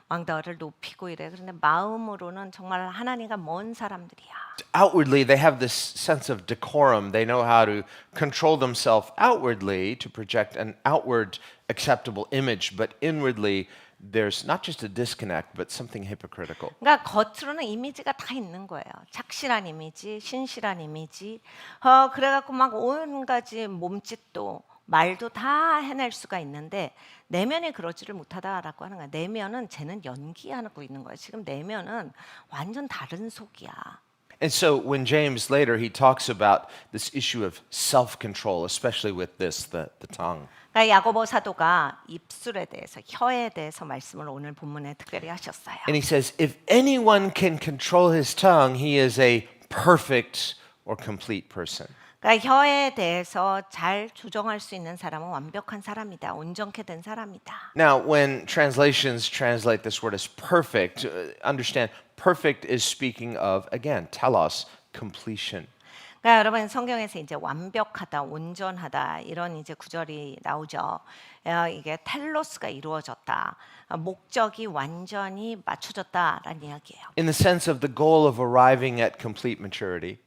막 너를 높이고 이래. 그런데 마음으로는 정말 하나님과 먼 사람들이야. Outwardly, they have this sense of decorum. They know how to control themselves outwardly to project an outward acceptable image, but inwardly, there's not just a disconnect, but something hypocritical. 그러니까 겉으로는 이미지가 다 있는 거예요. 착실한 이미지, 신실한 이미지. 그래갖고 막 온 가지 몸짓도 말도 다 해낼 수가 있는데 내면이 그러지를 못하다라고 하는 거야. 내면은 쟤는 연기하고 있는 거야. 지금 내면은 완전 다른 속이야. And so when James later he talks about this issue of self-control, especially with this, the tongue. 그러니까 야고보 사도가 입술에 대해서, 혀에 대해서 말씀을 오늘 본문에 특별히 하셨어요. And he says, if anyone can control his tongue, he is a perfect or complete person. 그러니까 혀에 대해서 잘 조정할 수 있는 사람은 완벽한 사람이다. 온전케 된 사람이다. Now, when translations translate this word as perfect, understand perfect is speaking of, again, telos, completion. 그러니까 여러분 성경에서 이제 완벽하다, 온전하다 이런 이제 구절이 나오죠. 이게 텔로스가 이루어졌다. 목적이 완전히 맞춰졌다라는 이야기예요. In the sense of the goal of arriving at complete maturity.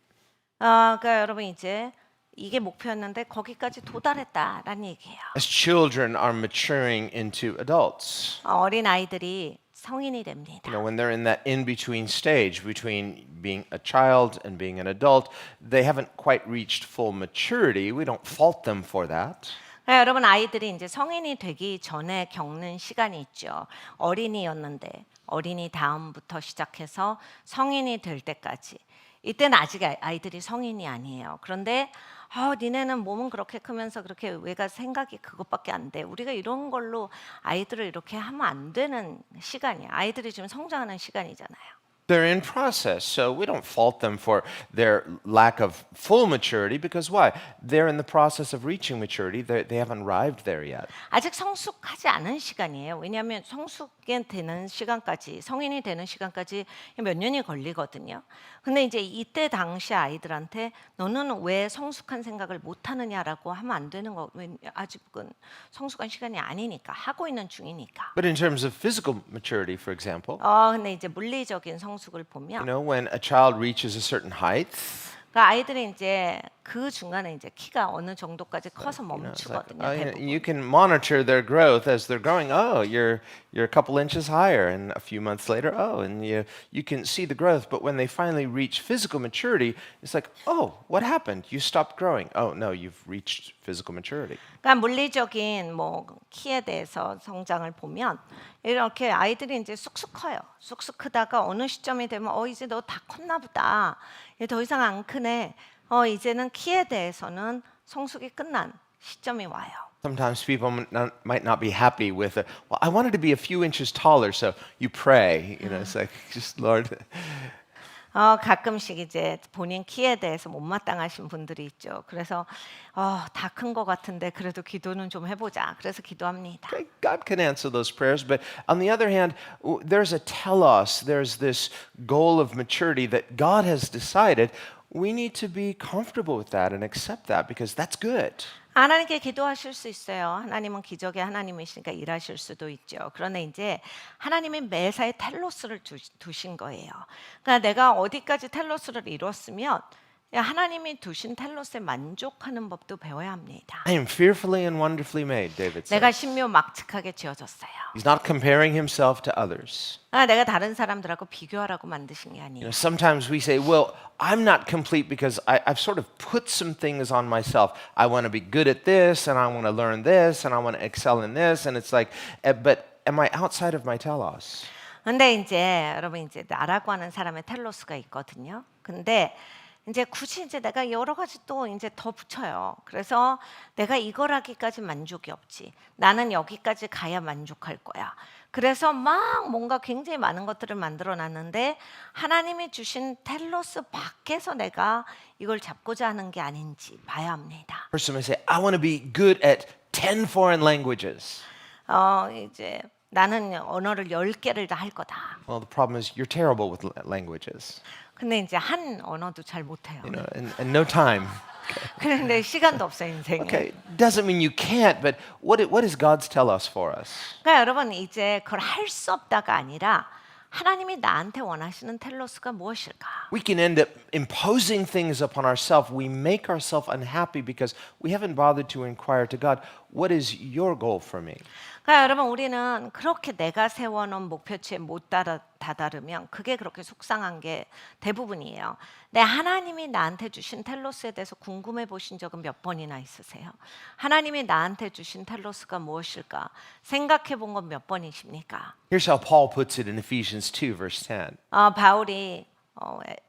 그러니까 여러분 이제 이게 목표였는데 거기까지 도달했다라는 얘기예요. As children are maturing into adults. 어린 아이들이 성인이 됩니다. You know, when they're in that in-between stage between being a child and being an adult, they haven't quite reached full maturity. We don't fault them for that. 그러니까 여러분 아이들이 이제 성인이 되기 전에 겪는 시간이 있죠. 어린이였는데 어린이 다음부터 시작해서 성인이 될 때까지. 이때는 아직 아이들이 성인이 아니에요. 그런데 니네는 몸은 그렇게 크면서 그렇게 외가 생각이 그것밖에 안 돼. 우리가 이런 걸로 아이들을 이렇게 하면 안 되는 시간이야. 아이들이 지금 성장하는 시간이잖아요. They're in process, so we don't fault them for their lack of full maturity because why? They're in the process of reaching maturity. They haven't arrived there yet. 아직 성숙하지 않은 시간이에요. 왜냐하면 성숙이 되는 시간까지, 성인이 되는 시간까지 몇 년이 걸리거든요. 근데 이제 이때 당시 아이들한테 너는 왜 성숙한 생각을 못 하느냐라고 하면 안 되는 거. 아직은 성숙한 시간이 아니니까 하고 있는 중이니까. But in terms of physical maturity, for example, 근데 이제 물리적인 성숙을 you 보면 know, when a child reaches a certain height, 그러니까 아이들이 이제 그 중간에 이제 키가 어느 정도까지 커서 it's like, 멈추거든요. you 대부분. can monitor their growth as they're growing. Oh, you're a couple inches higher, and a few months later, and you can see the growth. But when they finally reach physical maturity, it's like, oh, what happened? You stopped growing. Oh no, you've reached physical maturity. 그러니까 물리적인 뭐 키에 대해서 성장을 보면 이렇게 아이들이 이제 쑥쑥 커요. 쑥쑥 크다가 어느 시점이 되면 이제 너 다 컸나 보다. 이제 더 이상 안 크네. 이제는 키에 대해서는 성숙이 끝난 시점이 와요. Sometimes people might not be happy with it. Well, I wanted to be a few inches taller, so you pray. You know, it's like, just Lord. 가끔씩 이제 본인 키에 대해서 못마땅하신 분들이 있죠. 그래서 다 큰 것 같은데 그래도 기도는 좀 해보자. 그래서 기도합니다. Okay, God can answer those prayers, but on the other hand, there's a telos, there's this goal of maturity that God has decided. We need to be comfortable with that and accept that because that's good. 하나님께 기도하실 수 있어요. 하나님은 기적의 하나님이시니까 일하실 수도 있죠. 그런데 이제 하나님이 매사에 텔로스를 두신 거예요. 그러니까 내가 어디까지 텔로스를 이뤘으면 하나님이 두신 텔로스에 만족하는 법도 배워야 합니다. I am fearfully and wonderfully made, David 내가 says. 신묘막측하게 지어졌어요. He's not comparing himself to others. 내가 다른 사람들하고 비교하라고 만드신 게 You 아니에요. know, sometimes we say, well, I'm not complete because I've sort of put some things on myself. I want to be good at this, and I want to learn this, and I want to excel in this, and it's like, but am I outside of my telos? 근데 이제 여러분 이제 나라고 하는 사람의 텔로스가 있거든요. 근데 이제 굳이 이제 내가 여러 가지 또 이제 더 붙여요. 그래서 내가 이걸 하기까지 만족이 없지. 나는 여기까지 가야 만족할 거야. 그래서 막 뭔가 굉장히 많은 것들을 만들어 놨는데 하나님이 주신 텔로스 밖에서 내가 이걸 잡고자 하는 게 아닌지 봐야 합니다. Person may say, I want to be good at 10 foreign languages. 이제 나는 언어를 10개를 다 할 거다. Well, the problem is you're terrible with languages. 근데 이제 한 언어도 잘 못해요. You know, and no time. 그런데 시간도 없어요, 인생에. Okay, doesn't mean you can't, but what does God's tell us for us? 그러니까 여러분 이제 그걸 할 수 없다가 아니라 하나님이 나한테 원하시는 텔로스가 무엇일까? We can end up imposing things upon ourselves. We make ourselves unhappy because we haven't bothered to inquire to God, what is your goal for me? 그러니까 여러분 우리는 그렇게 내가 세워놓은 목표치에 못 다다르면 그게 그렇게 속상한 게 대부분이에요. 네, 하나님이 나한테 주신 텔로스에 대해서 궁금해 보신 적은 몇 번이나 있으세요? 하나님이 나한테 주신 텔로스가 무엇일까? 생각해 본 건 몇 번이십니까? Here's how Paul puts it in Ephesians 2, verse 10. 바울이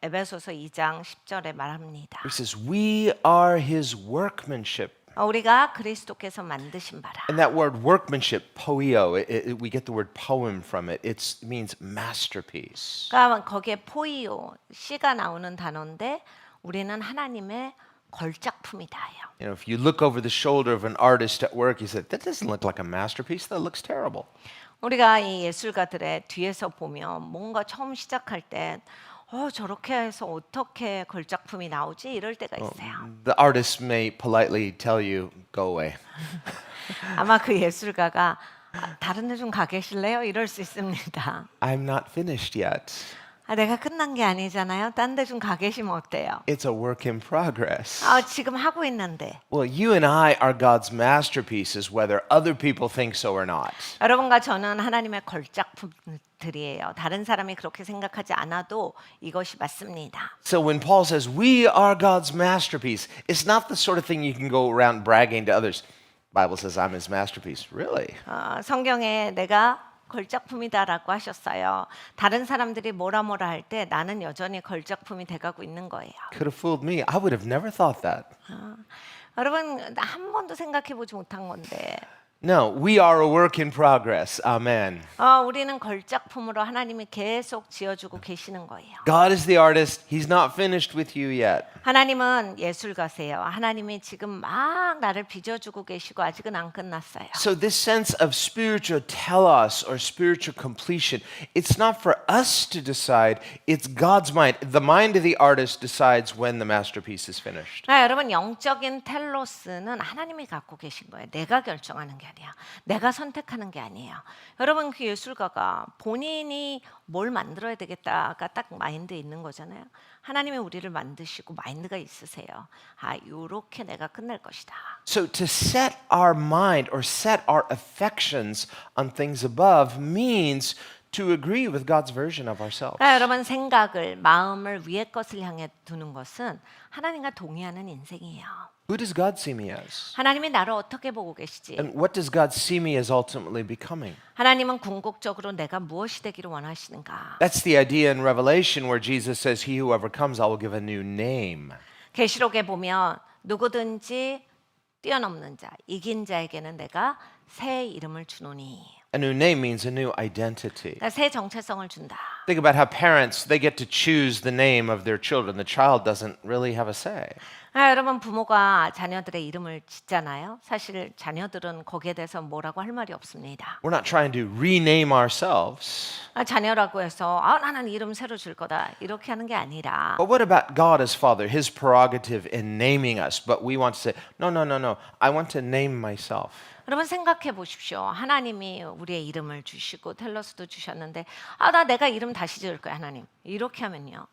에베소서 2장 10절에 말합니다. He says, We are his workmanship. 우리가 그리스도께서 만드신 바라. And that word workmanship, poio, we get the word poem from it. It means masterpiece. 그러니까 거기에 포이오 C가 나오는 단어인데 우리는 하나님의 걸작품이다요. You know, if you look over the shoulder of an artist at work, you say, that doesn't look like a masterpiece. That looks terrible. 우리가 이 예술가들의 뒤에서 보면 뭔가 처음 시작할 때 저렇게 해서 어떻게 걸작품이 나오지 이럴 때가 있어요. The artist may politely tell you, go away. 아마 그 예술가가 다른 데 좀 가 계실래요? 이럴 수 있습니다. I'm not finished yet. 내가 끝난 게 아니잖아요. 딴 데 좀 가 계시면 어때요? It's a work in progress. 지금 하고 있는데. Well, you and I are God's masterpieces, whether other people think so or not. 여러분과 저는 하나님의 걸작품들이에요. 다른 사람이 그렇게 생각하지 않아도 이것이 맞습니다. So when Paul says, we are God's masterpiece, it's not the sort of thing you can go around bragging to others. Bible says I'm his masterpiece. Really? 성경에 내가 걸작품이다라고 하셨어요. 다른 사람들이 뭐라 할 때 나는 여전히 걸작품이 돼가고 있는 거예요. Could have fooled me. I would have never thought that. 여러분 한 번도 생각해 보지 못한 건데. No, we are a work in progress. Amen. 우리는 걸작품으로 하나님이 계속 지어주고 계시는 거예요. God is the artist. He's not finished with you yet. 하나님은 예술가세요. 하나님이 지금 막 나를 빚어주고 계시고 아직은 안 끝났어요. So this sense of spiritual telos or spiritual completion, it's not for us to decide. It's God's mind. The mind of the artist decides when the masterpiece is finished. 여러분 영적인 텔로스는 하나님이 갖고 계신 거예요. 내가 결정하는 게 아니야. 내가 선택하는 게 아니에요. 여러분 그 예술가가 본인이 뭘 만들어야 되겠다가 딱 마인드에 있는 거잖아요. 하나님이 우리를 만드시고 마인드가 있으세요. 요렇게 내가 끝낼 것이다. So to set our mind or set our affections on things above means to agree with God's version of ourselves. 여러분 생각을 마음을 위의 것을 향해 두는 것은 하나님과 동의하는 인생이에요. Who does God see me as? 하나님이 나를 어떻게 보고 계시지? And what does God see me as ultimately becoming? 하나님은 궁극적으로 내가 무엇이 되기를 원하시는가? That's the idea in Revelation where Jesus says, He who overcomes, I will give a new name. 계시록에 보면 누구든지 뛰어넘는 자, 이긴 자에게는 내가 새 이름을 주노니. A new name means a new identity. 그러니까 새 정체성을 준다. Think about how parents, they get to choose the name of their children. The child doesn't really have a say. 여러분 부모가 자녀들의 이름을 짓잖아요. 사실 자녀들은 거기에 대해서 뭐라고 할 말이 없습니다. We're not trying to rename ourselves. 자녀라고 해서 나는 이름 새로 줄 거다 이렇게 하는 게 아니라 But what about God as Father, His prerogative in naming us? But we want to say, no, no, no, no. I want to name myself. 여러분 생각해 보십시오. 하나님이 우리의 이름을 주시고 텔러스도 주셨는데 나 내가 이름 다시 지을 거야 하나님. 이렇게 하면요.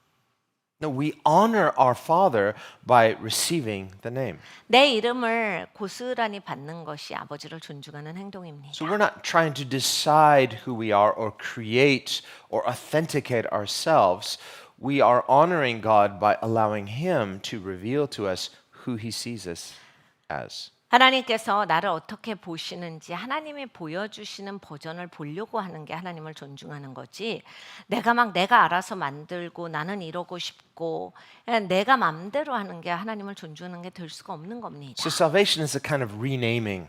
No, we honor our Father by receiving the name. 내 이름을 고스란히 받는 것이 아버지를 존중하는 행동입니다. So we're not trying to decide who we are or create or authenticate ourselves. We are honoring God by allowing Him to reveal to us who He sees us as. 하나님께서 나를 어떻게 보시는지 하나님이 보여주시는 버전을 보려고 하는 게 하나님을 존중하는 거지. 내가 알아서 만들고 나는 이러고 싶고 내가 맘대로 하는 게 하나님을 존중하는 게 될 수가 없는 겁니다. So salvation is a kind of renaming.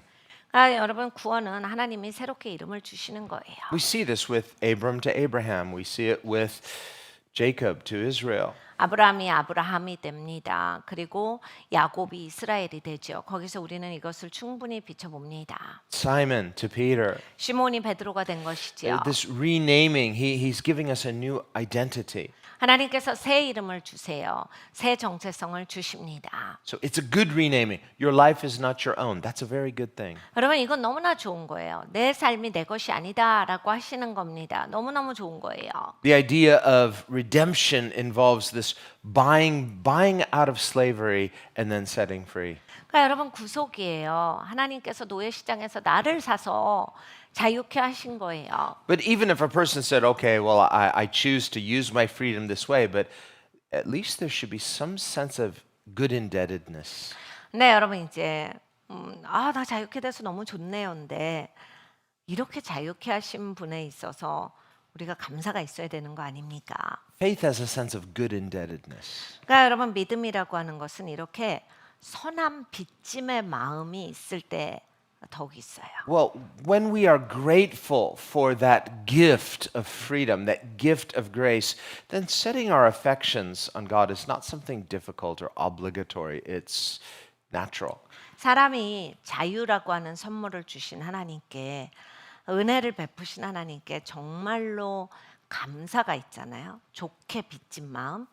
여러분 구원은 하나님이 새롭게 이름을 주시는 거예요. We see this with Abram to Abraham. We see it with Jacob to Israel. 아브라함이 아브라함이 됩니다. 그리고 야곱이 이스라엘이 되죠. 거기서 우리는 이것을 충분히 비춰봅니다. Simon to Peter. 시몬이 베드로가 된 것이지요. This renaming, he's giving us a new identity. 하나님께서 새 이름을 주세요. 새 정체성을 주십니다. So it's a good renaming. Your life is not your own. That's a very good thing. 여러분 이건 너무나 좋은 거예요. 내 삶이 내 것이 아니다라고 하시는 겁니다. 너무너무 좋은 거예요. The idea of redemption involves the this buying out of slavery and then setting free. 그러니까 여러분 구속이에요. 하나님께서 노예 시장에서 나를 사서 자유케 하신 거예요. But even if a person said, okay, well, I choose to use my freedom this way, but at least there should be some sense of good indebtedness. 네, 여러분 이제 나 자유케 돼서 너무 좋네요인데 이렇게 자유케 하신 분에 있어서 우리가 감사가 있어야 되는 거 아닙니까? Faith has a sense of good indebtedness. 그러니까 여러분 믿음이라고 하는 것은 이렇게 선한 빚짐의 마음이 있을 때 더욱 있어요. Well, when we are grateful for that gift of freedom, that gift of grace, then setting our affections on God is not something difficult or obligatory. It's natural. 사람이 자유라고 하는 선물을 주신 하나님께 은혜를 베푸신 하나님께 정말로 감사가 있잖아요. 좋게 빚진 마음.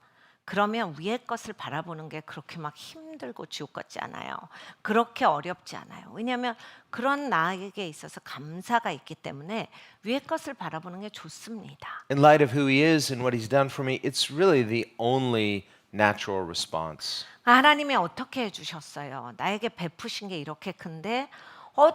그러면 위의 것을 바라보는 게 그렇게 막 힘들고 지옥 같지 않아요. 그렇게 어렵지 않아요. 왜냐하면 그런 나에게 있어서 감사가 있기 때문에 위의 것을 바라보는 게 좋습니다. In light of who He is and what He's done for me, it's really the only natural response. 하나님이 어떻게 해주셨어요? 나에게 베푸신 게 이렇게 큰데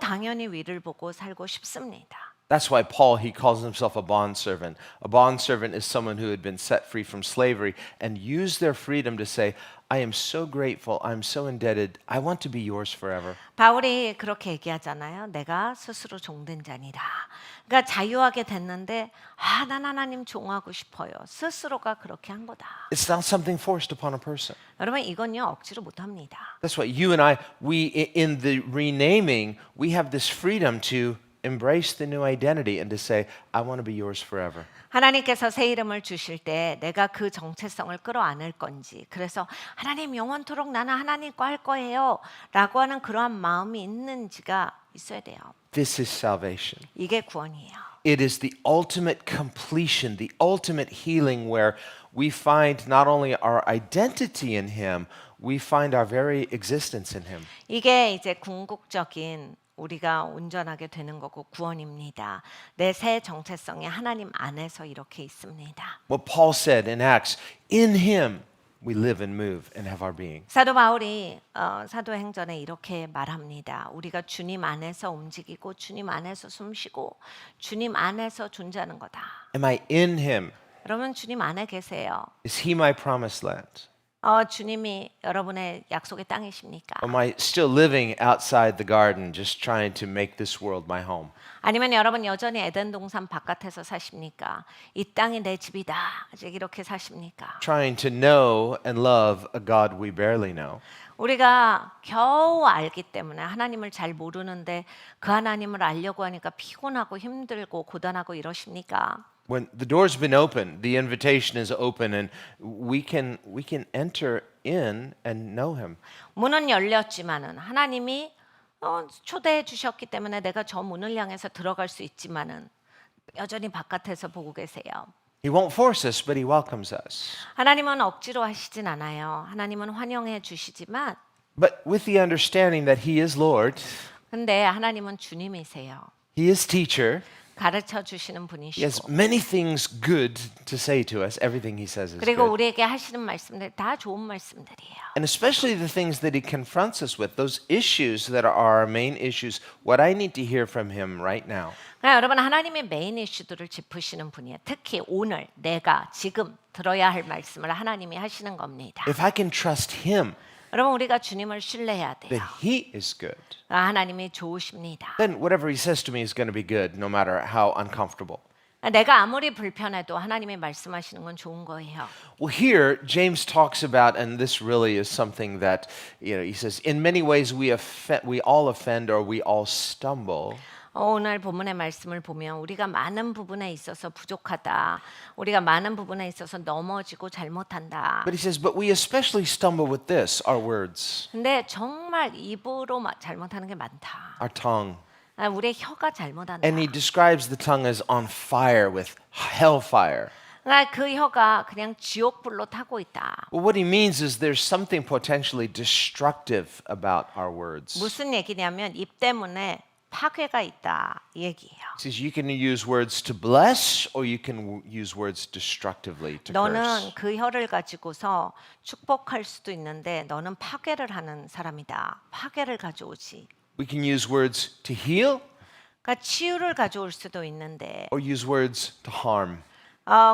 당연히 위를 보고 살고 싶습니다. That's why Paul, he calls himself a bondservant. A bondservant is someone who had been set free from slavery and used their freedom to say, I am so grateful, I'm so indebted, I want to be yours forever. 바울이 그렇게 얘기하잖아요. 내가 스스로 종된 자니라. 그러니까 자유하게 됐는데 난 하나님 종하고 싶어요. 스스로가 그렇게 한 거다. It's not something forced upon a person. 여러분 이건요 억지로 못합니다. That's why you and I, in the renaming, we have this freedom to embrace the new identity and to say, I want to be yours forever. 하나님께서 새 이름을 주실 때 내가 그 정체성을 끌어안을 건지 그래서 하나님 영원토록 나는 하나님 거 할 거예요 라고 하는 그러한 마음이 있는지가 있어야 돼요. This is salvation. 이게 구원이에요. It is the ultimate completion, the ultimate healing where we find not only our identity in Him, we find our very existence in Him. 이게 이제 궁극적인 우리가 온전하게 되는 거고 구원입니다. 내 새 정체성이 하나님 안에서 이렇게 있습니다. What Paul said in Acts, in Him we live and move and have our being. 사도 바울이 사도행전에 이렇게 말합니다. 우리가 주님 안에서 움직이고 주님 안에서 숨쉬고 주님 안에서 존재하는 거다. Am I in Him? 여러분 주님 안에 계세요. Is He my promised land? 주님이 여러분의 약속의 땅이십니까? Am I still living outside the garden, just trying to make this world my home? 아니면 여러분 여전히 에덴 동산 바깥에서 사십니까? 이 땅이 내 집이다. 아직 이렇게 사십니까? Trying to know and love a God we barely know? 우리가 겨우 알기 때문에 하나님을 잘 모르는데 그 하나님을 알려고 하니까 피곤하고 힘들고 고단하고 이러십니까? When the door's been opened, the invitation is open, and we can enter in and know Him. 문은 열렸지만은 하나님이 초대해 주셨기 때문에 내가 저 문을 향해서 들어갈 수 있지만은 여전히 바깥에서 보고 계세요. He won't force us, but He welcomes us. 하나님은 억지로 하시진 않아요. 하나님은 환영해 주시지만 But with the understanding that He is Lord, 근데 하나님은 주님이세요. He is teacher, 가르쳐 주시는 He has 분이시고 many things good to say to us. Everything He says is 그리고 good. 우리에게 하시는 말씀들 다 좋은 말씀들이에요. And especially the things that He confronts us with, those issues that are our main issues, what I need to hear from Him right now. 그러니까 여러분 하나님의 메인 이슈들을 짚으시는 분이에요. 특히 오늘 내가 지금 들어야 할 말씀을 하나님이 하시는 겁니다. If I can trust Him 여러분 우리가 주님을 신뢰해야 돼요. that He is good, 하나님이 좋으십니다. then whatever He says to me is going to be good, no matter how uncomfortable. 내가 아무리 불편해도 하나님이 말씀하시는 건 좋은 거예요. Well, here James talks about, and this really is something that he says, in many ways we all offend or we all stumble. 오늘 본문의 말씀을 보면 우리가 많은 부분에 있어서 부족하다. 우리가 많은 부분에 있어서 넘어지고 잘못한다. But he says, but we especially stumble with this, our words, 근데 정말 입으로 잘못하는 게 많다. our tongue. 우리의 혀가 잘못한다. And he describes the tongue as on fire with hellfire. 그러니까 그 혀가 그냥 지옥불로 타고 있다. Well, what he means is there's something potentially destructive about our words. 무슨 얘기냐면 입 때문에 파괴가 있다 이 얘기예요. He says you can use words to bless or you can use words destructively to 너는 curse. 그 혀를 가지고서 축복할 수도 있는데 너는 파괴를 하는 사람이다. 파괴를 가져오지. We can use words to heal 그러니까 치유를 가져올 수도 있는데 or use words to harm.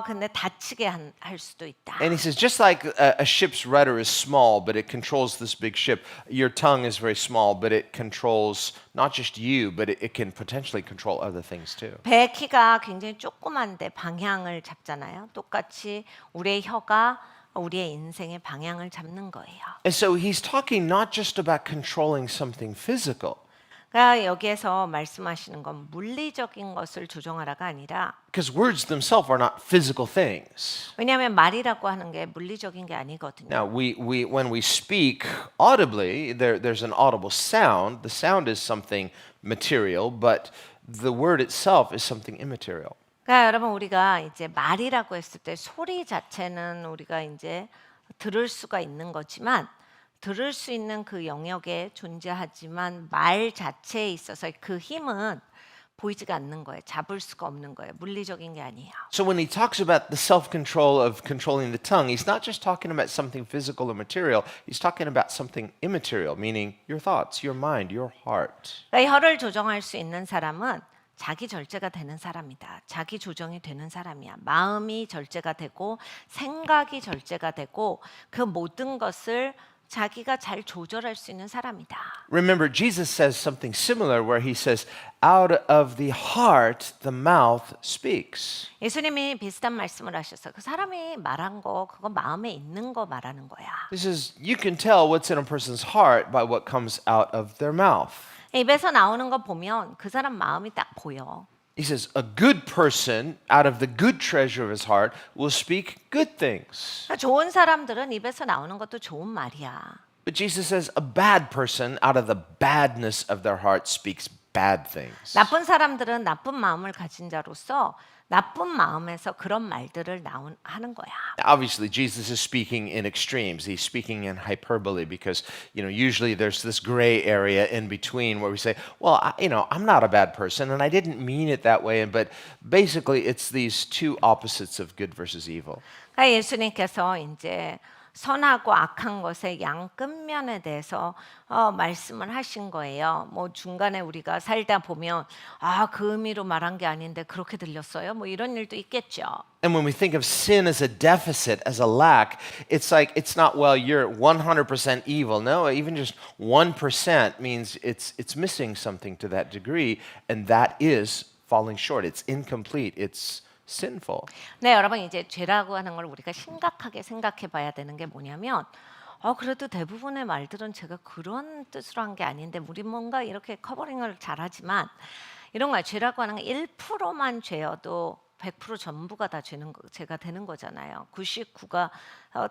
근데 다치게 할 수도 있다. And he says, just like a ship's rudder is small, but it controls this big ship, your tongue is very small, but it controls not just you, but it can potentially control other things too. 배 키가 굉장히 조그만데 방향을 잡잖아요. 똑같이 우리의 혀가 우리의 인생의 방향을 잡는 거예요. And so he's talking not just about controlling something physical, 그러니까 여기에서 말씀하시는 건 물리적인 것을 조정하라가 아니라 because words themselves are not physical things. 왜냐하면 말이라고 하는 게 물리적인 게 아니거든요. Now, when we speak audibly, there's an audible sound. The sound is something material, but the word itself is something immaterial. 그러니까 여러분 우리가 이제 말이라고 했을 때 소리 자체는 우리가 이제 들을 수가 있는 거지만 들을 수 있는 그 영역에 존재하지만 말 자체에 있어서 그 힘은 보이지가 않는 거예요. 잡을 수가 없는 거예요. 물리적인 게 아니에요. So when he talks about the self-control of controlling the tongue, he's not just talking about something physical or material. He's talking about something immaterial, meaning your thoughts, your mind, your heart. 그러니까 혀를 조정할 수 있는 사람은 자기 절제가 되는 사람이다. 자기 조정이 되는 사람이야. 마음이 절제가 되고 생각이 절제가 되고 그 모든 것을 자기가 잘 조절할 수 있는 사람이다. Remember, Jesus says something similar where he says, out of the heart, the mouth speaks. 예수님이 비슷한 말씀을 하셔서 그 사람이 말한 거 그거 마음에 있는 거 말하는 거야. He says, you can tell what's in a person's heart by what comes out of their mouth. 입에서 나오는 거 보면 그 사람 마음이 딱 보여. He says, a good person, out of the good treasure of his heart, will speak good things. 그러니까 좋은 사람들은 입에서 나오는 것도 좋은 말이야. But Jesus says, a bad person, out of the badness of their heart, speaks bad things. 나쁜 사람들은 나쁜 마음을 가진 자로서 나쁜 마음에서 그런 말들을 하는 거야. Obviously, Jesus is speaking in extremes. He's speaking in hyperbole because, usually there's this gray area in between where we say, well, I'm not a bad person and I didn't mean it that way. But basically, it's these two opposites of good versus evil. 그러니까 예수님께서 이제 선하고 악한 것의 양 끝면에 대해서 말씀을 하신 거예요. 뭐 중간에 우리가 살다 보면 그 의미로 말한 게 아닌데 그렇게 들렸어요. 뭐 이런 일도 있겠죠. And when we think of sin as a deficit, as a lack, it's like it's not, well, you're 100% evil. No, even just 1% means it's missing something to that degree, and that is falling short. It's incomplete. It's sinful. 네, 여러분 이제 죄라고 하는 걸 우리가 심각하게 생각해 봐야 되는 게 뭐냐면 그래도 대부분의 말들은 제가 그런 뜻으로 한 게 아닌데 우리 뭔가 이렇게 커버링을 잘하지만 이런 거야. 죄라고 하는 게 1%만 죄여도 100% 전부가 다 죄가 되는 거잖아요. 99가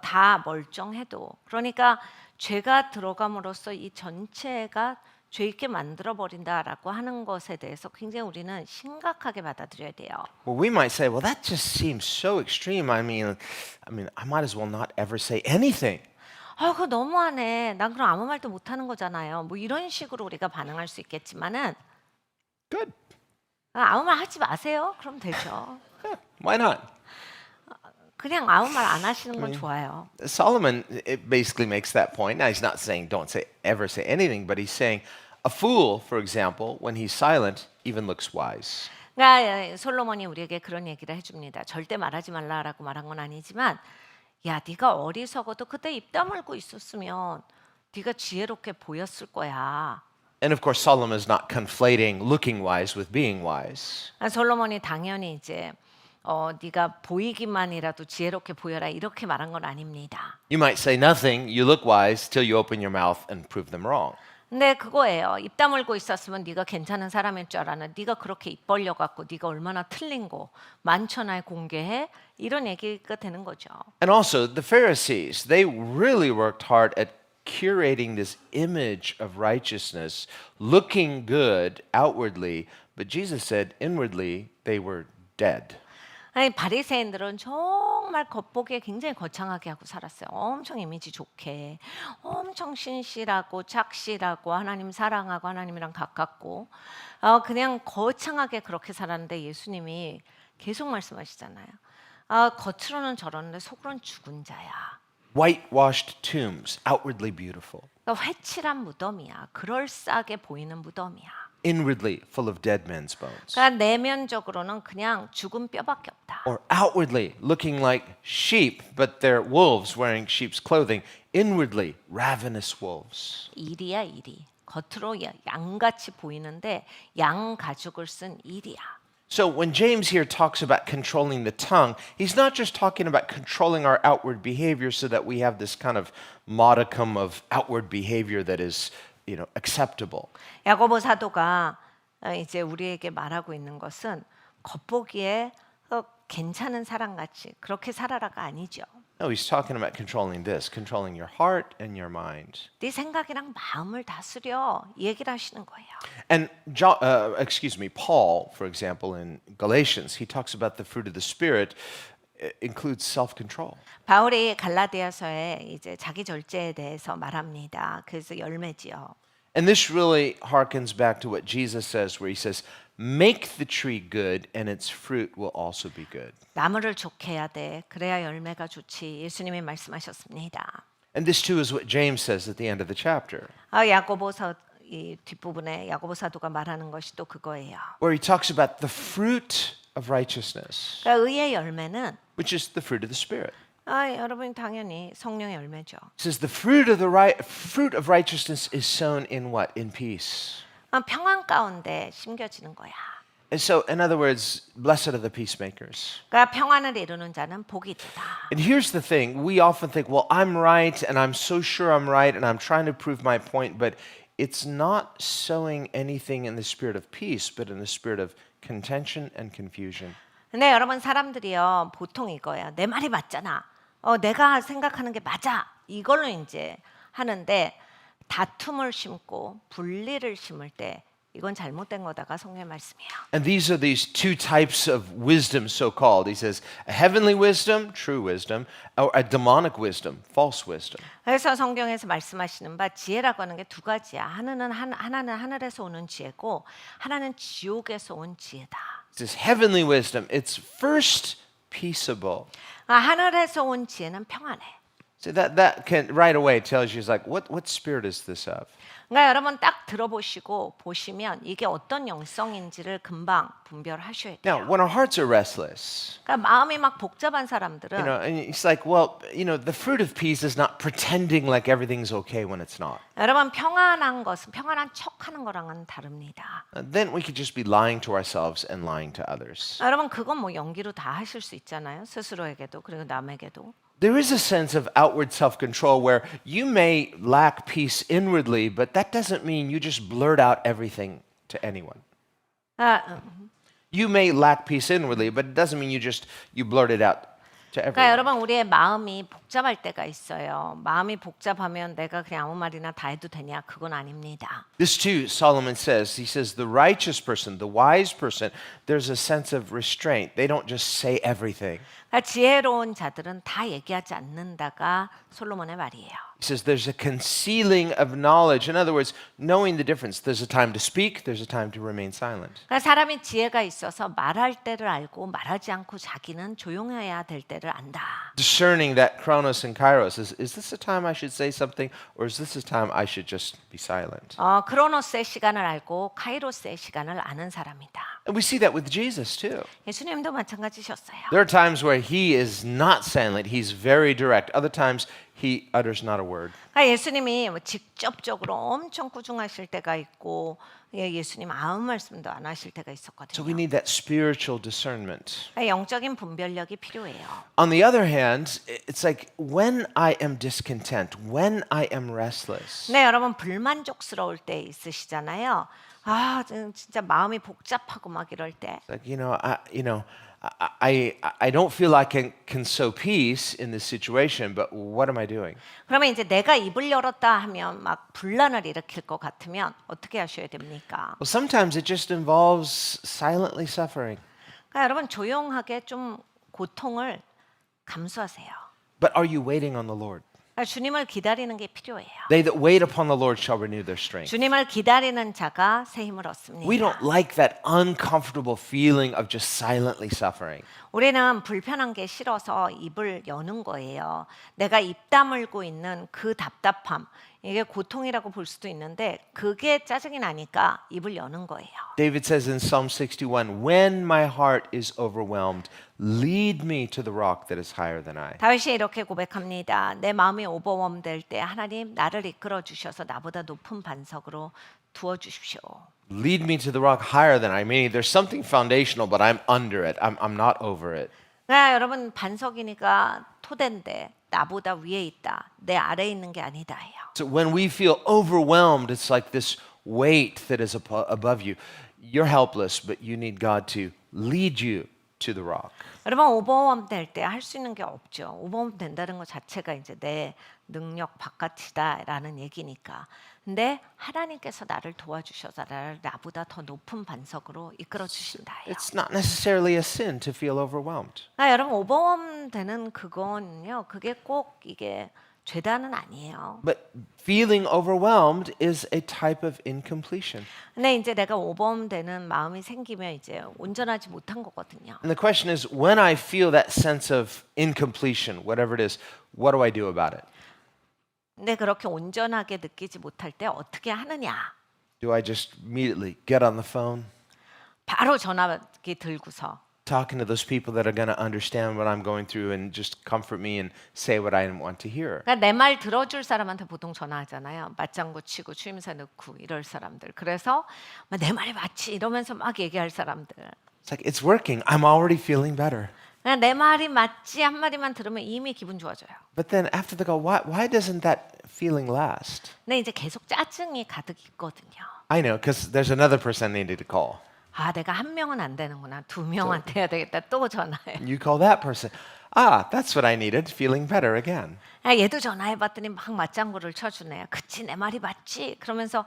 다 멀쩡해도. 그러니까 죄가 들어감으로써 이 전체가 죄 있게 만들어 버린다라고 하는 것에 대해서 굉장히 우리는 심각하게 받아들여야 돼요. Well, we might say, well, that just seems so extreme. I mean, I might as well not ever say anything. 그거 너무하네. 난 그럼 아무 말도 못 하는 거잖아요. 뭐 이런 식으로 우리가 반응할 수 있겠지만은 Good. 아무 말 하지 마세요. 그럼 되죠. Why not? 그냥 아무 말 안 하시는 건 좋아요. Solomon it basically makes that point. Now, he's not saying don't ever say anything, but he's saying a fool, for example, when he's silent, even looks wise. 그러니까 솔로몬이 우리에게 그런 얘기를 해줍니다. 절대 말하지 말라라고 말한 건 아니지만 야, 네가 어리석어도 그때 입 다물고 있었으면 네가 지혜롭게 보였을 거야. And of course, Solomon is not conflating looking wise with being wise. 솔로몬이 당연히 이제 네가 보이기만이라도 지혜롭게 보여라 이렇게 말한 건 아닙니다. You might say nothing, you look wise, till you open your mouth and prove them wrong. 근데 그거예요. 입 다물고 있었으면 네가 괜찮은 사람일 줄 알았는데 네가 그렇게 입 벌려 갖고 네가 얼마나 틀린 거 만천하에 공개해 이런 얘기가 되는 거죠. And also, the Pharisees, they really worked hard at curating this image of righteousness, looking good outwardly, but Jesus said inwardly they were dead. 아니 바리새인들은 정말 겉보기에 굉장히 거창하게 하고 살았어요. 엄청 이미지 좋게, 엄청 신실하고 착실하고 하나님 사랑하고 하나님이랑 가깝고, 그냥 거창하게 그렇게 살았는데 예수님이 계속 말씀하시잖아요. 겉으로는 저러는데 속으로는 죽은 자야. Whitewashed tombs, outwardly beautiful. 그러니까 회칠한 무덤이야. 그럴싸하게 보이는 무덤이야. Inwardly full of dead men's bones. 그러니까 내면적으로는 그냥 죽은 뼈밖에 없다. Or outwardly looking like sheep, but they're wolves wearing sheep's clothing. Inwardly ravenous wolves. 일이야 일이. 겉으로 양같이 보이는데 양 가죽을 쓴 일이야. So when James here talks about controlling the tongue, he's not just talking about controlling our outward behavior so that we have this kind of modicum of outward behavior that is, acceptable. 야고보 사도가 이제 우리에게 말하고 있는 것은 겉보기에 괜찮은 사람같이 그렇게 살아라가 아니죠. No, he's talking about controlling this, controlling your heart and your mind. 네 생각이랑 마음을 다스려 이 얘기를 하시는 거예요. And Paul, for example, in Galatians, he talks about the fruit of the Spirit includes self-control. 바울이 갈라디아서에 이제 자기 절제에 대해서 말합니다. 그래서 열매지요. And this really harkens back to what Jesus says, where he says, "Make the tree good, and its fruit will also be good." 나무를 좋게 해야 돼. 그래야 열매가 좋지. 예수님이 말씀하셨습니다. And this too is what James says at the end of the chapter, 야고보서 이 뒷부분에 야고보 사도가 말하는 것이 또 그거예요. where he talks about the fruit of righteousness, 그러니까 의의 열매는 which is the fruit of the Spirit. 여러분 당연히 성령의 열매죠. It says the fruit of righteousness is sown in what? In peace. 평안 가운데 심겨지는 거야. And so, in other words, blessed are the peacemakers. 그러니까 평안을 이루는 자는 복이 있다. And here's the thing. We often think, well, I'm right, and I'm so sure I'm right, and I'm trying to prove my point, but it's not sowing anything in the spirit of peace, but in the spirit of contention and confusion. 근데 여러분 사람들이요 보통 이거야. 내 말이 맞잖아. 내가 생각하는 게 맞아. 이걸로 이제 하는데 다툼을 심고 분리를 심을 때 이건 잘못된 거다가 성경의 말씀이에요. And these are these two types of wisdom, so-called. He says, a heavenly wisdom, true wisdom, or a demonic wisdom, false wisdom. 그래서 성경에서 말씀하시는 바 지혜라고 하는 게 두 가지야. 하나는 하늘에서 오는 지혜고 하나는 지옥에서 온 지혜다. It says heavenly wisdom, it's first peaceable. 하늘에서 온 지혜는 평안해. So that can right away tells you, is like, what spirit is this of? 그러니까 여러분 딱 들어보시고 보시면 이게 어떤 영성인지를 금방 분별하셔야 돼요. Now, when our hearts are restless, 그러니까 마음이 막 복잡한 사람들은 and it's like, well, the fruit of peace is not pretending like everything's okay when it's not. 여러분 평안한 것은 평안한 척하는 거랑은 다릅니다. Then we could just be lying to ourselves and lying to others. 여러분 그건 뭐 연기로 다 하실 수 있잖아요. 스스로에게도 그리고 남에게도. There is a sense of outward self-control where you may lack peace inwardly, but that doesn't mean you just blurt out everything to anyone. You may lack peace inwardly, but it doesn't mean you blurt it out to 그러니까 everyone. 여러분 우리의 마음이 복잡할 때가 있어요. 마음이 복잡하면 내가 그냥 아무 말이나 다 해도 되냐? 그건 아닙니다. This too, Solomon says, he says, the righteous person, the wise person, there's a sense of restraint. They don't just say everything. 그러니까 지혜로운 자들은 다 얘기하지 않는다가 솔로몬의 말이에요. He says there's a concealing of knowledge. In other words, knowing the difference. There's a time to speak, there's a time to remain silent. 그러니까 사람이 지혜가 있어서 말할 때를 알고 말하지 않고 자기는 조용해야 될 때를 안다. Discerning that chronos and kairos. Is this a time I should say something, or is this a time I should just be silent? 크로노스의 시간을 알고 카이로스의 시간을 아는 사람이다. And we see that with Jesus too. 예수님도 마찬가지셨어요. There are times where he is not silent, he's very direct. Other times he utters not a word. 그러니까 예수님이 직접적으로 엄청 꾸중하실 때가 있고 예수님 아무 말씀도 안 하실 때가 So 있었거든요. we need that spiritual discernment. 그러니까 영적인 분별력이 필요해요. On the other hand, it's like when I am discontent, when I am restless, 네, 여러분 불만족스러울 때 있으시잖아요. 진짜 마음이 복잡하고 막 이럴 때. like I don't feel like I can sow peace in this situation, but what am I doing? 그러면 이제 내가 입을 열었다 하면 막 분란을 일으킬 것 같으면 어떻게 하셔야 됩니까? Well, sometimes it just involves silently suffering. 그러니까 여러분 조용하게 좀 고통을 감수하세요. But are you waiting on the Lord? 그러니까 주님을 기다리는 게 필요해요. They that wait upon the Lord shall renew their strength. 주님을 기다리는 자가 새 힘을 We 얻습니다. don't like that uncomfortable feeling of just silently suffering. 우리는 불편한 게 싫어서 입을 여는 거예요. 내가 입 다물고 있는 그 답답함, 이게 고통이라고 볼 수도 있는데 그게 짜증이 나니까 입을 여는 거예요. David says in Psalm 61, "When my heart is overwhelmed, lead me to the rock that is higher than I." 다윗이 이렇게 고백합니다. 내 마음이 오버웜될 때 하나님 나를 이끌어 주셔서 나보다 높은 반석으로 두어 주십시오. Lead me to the rock higher than I. Meaning there's something foundational, but I'm under it. I'm not over it. 그러니까 여러분 반석이니까 토대인데 나보다 위에 있다. 내 아래에 있는 게 아니다예요. So when we feel overwhelmed, it's like this weight that is above you. You're helpless, but you need God to lead you to the rock. 여러분 오버웜 될 때 할 수 있는 게 없죠. 오버웜 된다는 것 자체가 이제 내 능력 바깥이다라는 얘기니까. 근데 하나님께서 나를 도와주셔서 나를 나보다 더 높은 반석으로 이끌어 주신다예요. It's not necessarily a sin to feel overwhelmed. 여러분 오버웜 되는 그거는요. 그게 꼭 이게 죄다는 아니에요. But feeling overwhelmed is a type of incompletion. 근데 이제 내가 오버웜 되는 마음이 생기면 이제 온전하지 못한 거거든요. And the question is, when I feel that sense of incompletion, whatever it is, what do I do about it? 근데 그렇게 온전하게 느끼지 못할 때 어떻게 하느냐? Do I just immediately get on the phone, 바로 전화기 들고서 talking to those people that are going to understand what I'm going through and just comfort me and say what I want to hear? 그러니까 내 말 들어줄 사람한테 보통 전화하잖아요. 맞장구 치고 취임새 넣고 이럴 사람들. 그래서 내 말이 맞지 이러면서 막 얘기할 사람들. It's like, it's working. I'm already feeling better. 그냥 내 말이 맞지 한 마디만 들으면 이미 기분 좋아져요. But then after they go, why doesn't that feeling last? 근데 이제 계속 짜증이 가득 있거든요. I know, because there's another person I needed to call. 아, 내가 한 명은 안 되는구나. 두 명한테 해야 되겠다. 또 전화해. You call that person. Ah, that's what I needed, feeling better again. 얘도 전화해봤더니 막 맞장구를 쳐주네. 그치 내 말이 맞지? 그러면서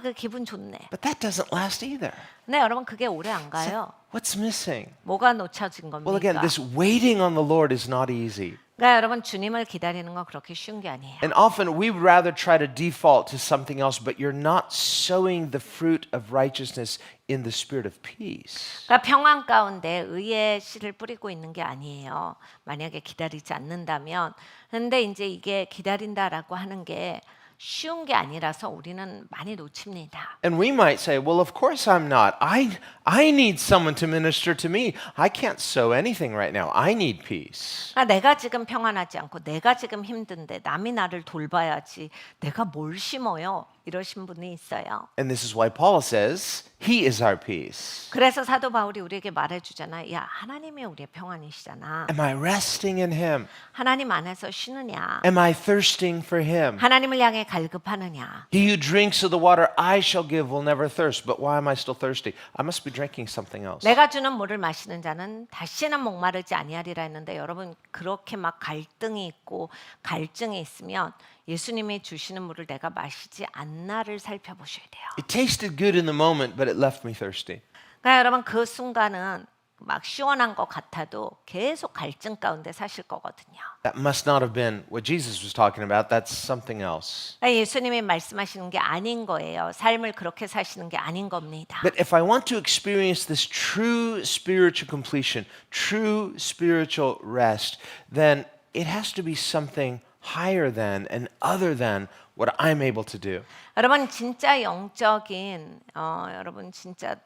그 기분 좋네. But that doesn't last either. 근데 여러분 그게 오래 안 가요. What's missing? 뭐가 놓쳐진 Well, again, 겁니까? this waiting on the Lord is not easy. 그러니까 여러분 주님을 기다리는 건 그렇게 쉬운 게 아니에요. And often we would rather try to default to something else, but you're not sowing the fruit of righteousness in the spirit of peace. 그러니까 평안 가운데 의의 씨를 뿌리고 있는 게 아니에요. 만약에 기다리지 않는다면. 근데 이제 이게 기다린다라고 하는 게 쉬운 게 아니라서 우리는 많이 놓칩니다. And we might say, well, of course I'm not. I need someone to minister to me. I can't sow anything right now. I need peace. 그러니까 내가 지금 평안하지 않고 내가 지금 힘든데 남이 나를 돌봐야지 내가 뭘 심어요? 이러신 분이 있어요. And this is why Paul says, he is our peace. 그래서 사도 바울이 우리에게 말해주잖아. 야 하나님이 우리의 평안이시잖아. Am I resting in him? 하나님 안에서 쉬느냐? Am I thirsting for him? 하나님을 향해 갈급하느냐? He who drinks of the water I shall give will never thirst. But why am I still thirsty? I must be drinking something else. 내가 주는 물을 마시는 자는 다시는 목마르지 아니하리라 했는데 여러분 그렇게 막 갈등이 있고 갈증이 있으면 예수님이 주시는 물을 내가 마시지 않나를 살펴보셔야 돼요. It tasted good in the moment, but it left me thirsty. 그러니까 여러분 그 순간은 막 시원한 것 같아도 계속 갈증 가운데 사실 거거든요. That must not have been what Jesus was talking about. That's something else. 그러니까 예수님이 말씀하시는 게 아닌 거예요. 삶을 그렇게 사시는 게 아닌 겁니다. But if I want to experience this true spiritual completion, true spiritual rest, then it has to be something higher than and other than what I'm able to do. 여러분 진짜 영적인 여러분 진짜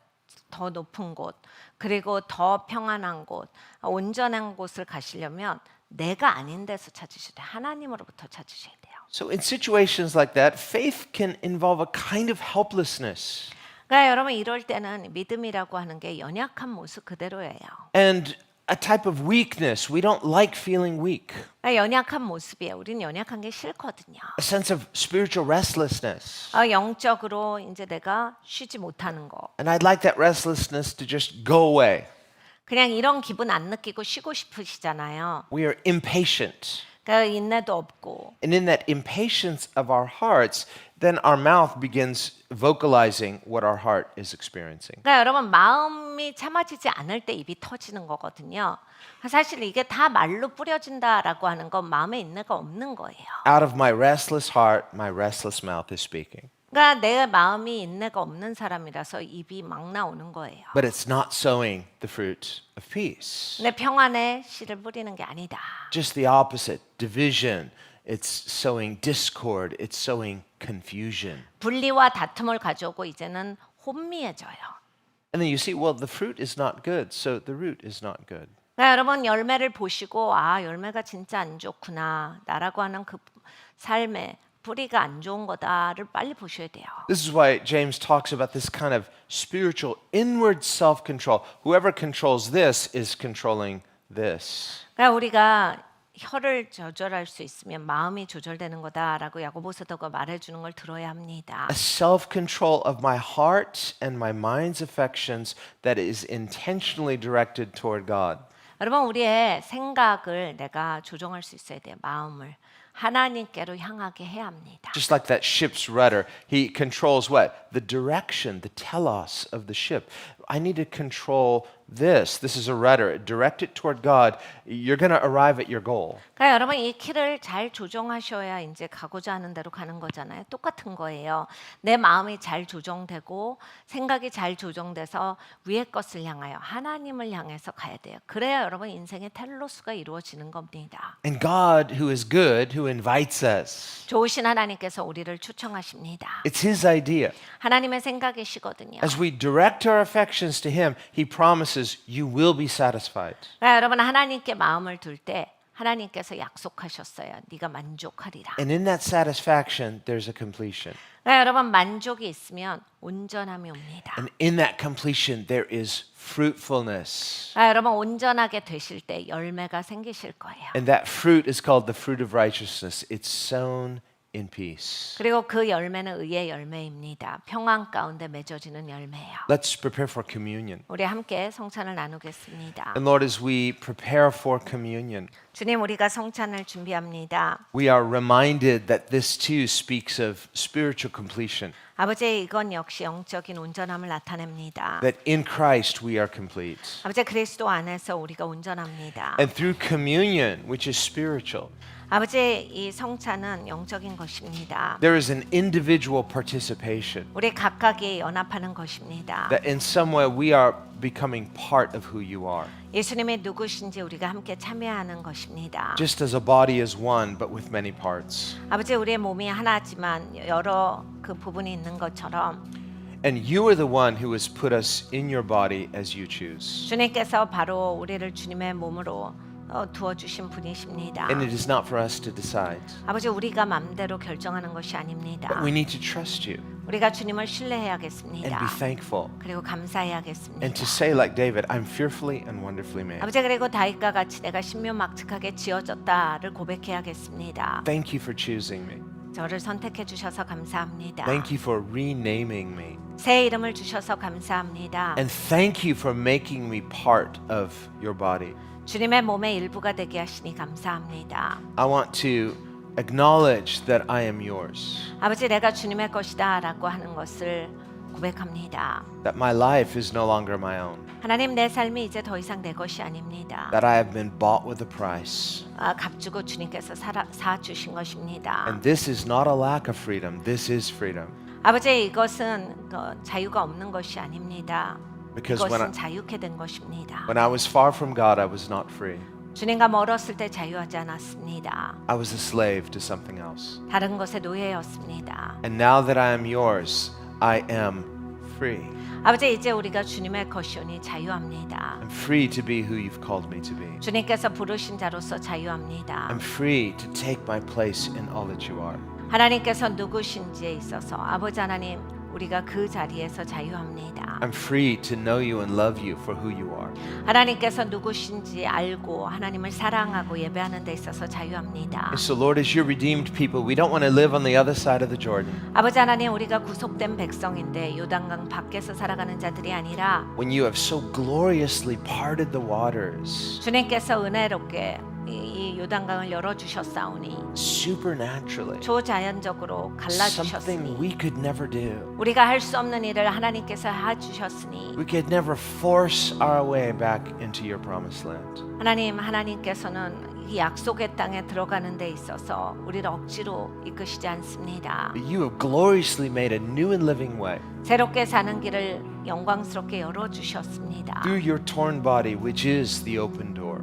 더 높은 곳 그리고 더 평안한 곳 온전한 곳을 가시려면 내가 아닌 데서 찾으셔야 돼요. 하나님으로부터 찾으셔야 돼요. So in situations like that, faith can involve a kind of helplessness. 그러니까 여러분 이럴 때는 믿음이라고 하는 게 연약한 모습 그대로예요. And a type of weakness. We don't like feeling weak. 그러니까 연약한 모습이에요. 우리는 연약한 게 싫거든요. A sense of spiritual restlessness. 영적으로 이제 내가 쉬지 못하는 거. And I'd like that restlessness to just go away. 그냥 이런 기분 안 느끼고 쉬고 싶으시잖아요. We are impatient. 그러니까 인내도 없고 And in that impatience of our hearts, then our mouth begins vocalizing what our heart is experiencing. 그러니까 여러분 마음이 참아지지 않을 때 입이 터지는 거거든요. 사실 이게 다 말로 뿌려진다라고 하는 건 마음에 인내가 없는 거예요. Out of my restless heart, my restless mouth is speaking. 그러니까 내 마음이 인내가 없는 사람이라서 입이 막 나오는 거예요. But it's not sowing the fruit of peace. 내 평안에 씨를 뿌리는 게 아니다. Just the opposite, division. It's sowing discord. It's sowing confusion. 분리와 다툼을 가져오고 이제는 혼미해져요. And then you see, well, the fruit is not good, so the root is not good. 그러니까 여러분 열매를 보시고 아 열매가 진짜 안 좋구나 나라고 하는 그 삶의 뿌리가 안 좋은 거다를 빨리 보셔야 돼요. This is why James talks about this kind of spiritual inward self-control. Whoever controls this is controlling this. 그러니까 우리가 혀를 조절할 수 있으면 마음이 조절되는 거다라고 야고보서도가 말해주는 걸 들어야 합니다. A self-control of my heart and my mind's affections that is intentionally directed toward God. 여러분 우리의 생각을 내가 조정할 수 있어야 돼요. 마음을 하나님께로 향하게 해야 합니다. Just like that ship's rudder, he controls what? The direction, the telos of the ship. I need to control this. This is a rudder. Direct it toward God. You're going to arrive at your goal. 그러니까 여러분 이 키를 잘 조정하셔야 이제 가고자 하는 대로 가는 거잖아요. 똑같은 거예요. 내 마음이 잘 조정되고 생각이 잘 조정돼서 위의 것을 향하여 하나님을 향해서 가야 돼요. 그래야 여러분 인생의 텔로스가 이루어지는 겁니다. And God, who is good, who invites us. 좋으신 하나님께서 우리를 초청하십니다. It's his idea. 하나님의 생각이시거든요. As we direct our affections to him, he promises you will be satisfied. 그러니까 여러분 하나님께 마음을 둘 때 하나님께서 약속하셨어요. 네가 만족하리라. And in that satisfaction, there's a completion. 그러니까 여러분 만족이 있으면 온전함이 옵니다. And in that completion, there is fruitfulness. 그러니까 여러분 온전하게 되실 때 열매가 생기실 거예요. And that fruit is called the fruit of righteousness. It's sown in peace. 그리고 그 열매는 의의 열매입니다. 평안 가운데 맺어지는 열매예요. Let's prepare for communion. 우리 함께 성찬을 나누겠습니다. And Lord, as we prepare for communion, 주님 우리가 성찬을 준비합니다. we are reminded that this too speaks of spiritual completion. 아버지 이건 역시 영적인 온전함을 나타냅니다. That in Christ we are complete. 아버지 그리스도 안에서 우리가 온전합니다. And through communion, which is spiritual, 아버지 이 성찬은 영적인 것입니다. there is an individual participation. 우리 각각이 연합하는 것입니다. That in some way we are becoming part of who you are. 예수님이 누구신지 우리가 함께 참여하는 것입니다. Just as a body is one, but with many parts. 아버지 우리의 몸이 하나지만 여러 그 부분이 있는 것처럼 And you are the one who has put us in your body as you choose. 주님께서 바로 우리를 주님의 몸으로 두어 주신 분이십니다. And it is not for us to decide. 아버지 우리가 마음대로 결정하는 것이 아닙니다. But we need to trust you 우리가 주님을 and 신뢰해야겠습니다. be thankful. 그리고 감사해야겠습니다. And to say like David, I'm fearfully and wonderfully made. 아버지 그리고 다윗과 같이 내가 신묘막측하게 지어졌다를 고백해야겠습니다. Thank you for choosing me. 저를 선택해 주셔서 감사합니다. Thank you for renaming me. 새 이름을 주셔서 감사합니다. And thank you for making me part of your body. 주님의 몸의 일부가 되게 하시니 감사합니다. I want to acknowledge that I am yours. 아버지 내가 주님의 것이다라고 하는 것을 고백합니다. That my life is no longer my own. 하나님 내 삶이 이제 더 이상 내 것이 아닙니다. That I have been bought with a price. 값주고 주님께서 사 주신 것입니다. And this is not a lack of freedom. This is freedom. 아버지 이것은 자유가 없는 것이 아닙니다. Because when 이것은 자유케 된 것입니다. I was far from God, I was not free. 주님과 멀었을 때 자유하지 않았습니다. I was a slave to something else. 다른 것의 노예였습니다. And now that I am yours, I am free. 아버지 이제 우리가 주님의 것이오니 자유합니다. I'm free to be who you've called me to be. 주님께서 부르신 자로서 자유합니다. I'm free to take my place in all that you are. 하나님께서 누구신지에 있어서 아버지 하나님 우리가 그 자리에서 자유합니다. I'm free to know you and love you for who you are. 하나님께서 누구신지 알고 하나님을 사랑하고 예배하는 데 있어서 자유합니다. And so Lord, as your redeemed people, we don't want to live on the other side of the Jordan. 아버지 하나님 우리가 구속된 백성인데 요단강 밖에서 살아가는 자들이 아니라 When you have so gloriously parted the waters. 주님께서 은혜롭게 이 요단강을 열어 주셨사오니 supernaturally, 초자연적으로 갈라 something 주셨으니 we could never do. 우리가 할 수 없는 일을 하나님께서 해 주셨으니 We could never force our way back into your promised land. 하나님께서는 이 약속의 땅에 들어가는 데 있어서 우리를 억지로 이끄시지 않습니다. You have gloriously made a new and living way 새롭게 사는 길을 영광스럽게 열어 주셨습니다. through your torn body, which is the open door,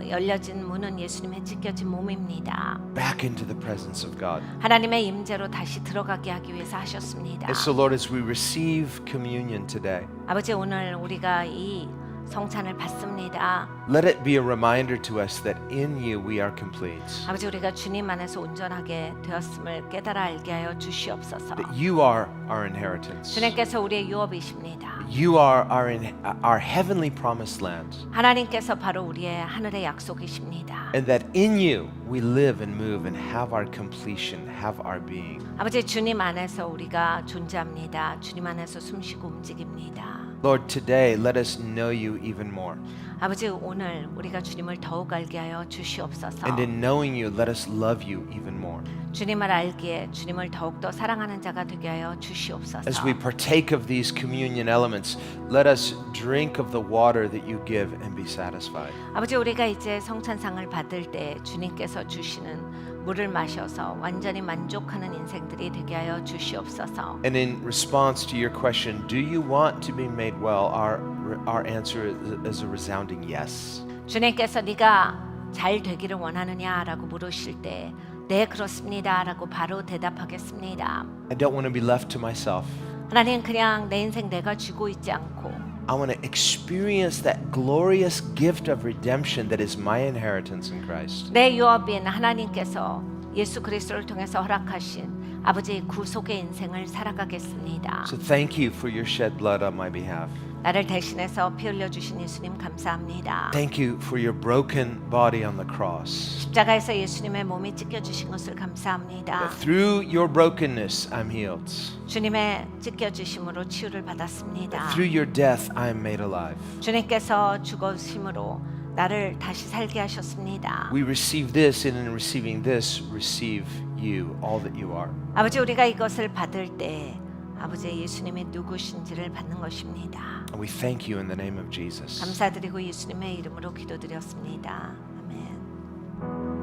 열려진 문은 예수님의 찢겨진 몸입니다. back into the presence of God. 하나님의 임재로 다시 들어가게 하기 위해서 하셨습니다. And so, Lord, as we receive communion today, 아버지 오늘 우리가 이 성찬을 받습니다. let it be a reminder to us that in you we are complete, 아버지 우리가 주님 안에서 온전하게 되었음을 깨달아 알게 하여 주시옵소서. that you are our inheritance. 주님께서 우리의 유업이십니다. You are our heavenly promised land, 하나님께서 바로 우리의 하늘의 약속이십니다. and that in you we live and move and have our completion, have our being. 아버지 주님 안에서 우리가 존재합니다. 주님 안에서 숨쉬고 움직입니다. Lord, today let us know you even more. 아버지 오늘 우리가 주님을 더욱 알게 하여 주시옵소서. And in knowing you, let us love you even more. 주님을 알기에 주님을 더욱더 사랑하는 자가 되게 하여 주시옵소서. As we partake of these communion elements, let us drink of the water that you give and be satisfied. 아버지 우리가 이제 성찬상을 받을 때 주님께서 주시는 물을 마셔서 완전히 만족하는 인생들이 되게 하여 주시옵소서. And in response to your question, do you want to be made well? Our answer is a resounding yes. 주님께서 네가 잘 되기를 원하느냐라고 물으실 때 네 그렇습니다라고 바로 대답하겠습니다. I don't want to be left to myself. 하나님 그냥 내 인생 내가 쥐고 있지 않고 I want to experience that glorious gift of redemption that is my inheritance in Christ. 내 유업인 하나님께서 예수 그리스도를 통해서 허락하신 아버지의 구속의 인생을 살아가겠습니다. So thank you for your shed blood on my behalf. 나를 대신해서 피 흘려 주신 예수님 감사합니다. Thank you for your broken body on the cross. 십자가에서 예수님의 몸이 찢겨 주신 것을 감사합니다. That through your brokenness I'm healed. 주님의 찢겨 주심으로 치유를 받았습니다. Through your death I am made alive. 주님께서 죽으심으로 나를 다시 살게 하셨습니다. We receive this, and in receiving this, receive you, all that you are. 아버지 우리가 이것을 받을 때 아버지 예수님이 누구신지를 받는 것입니다. And we thank you in the name of Jesus. 감사드리고 예수님의 이름으로 기도드렸습니다. 아멘.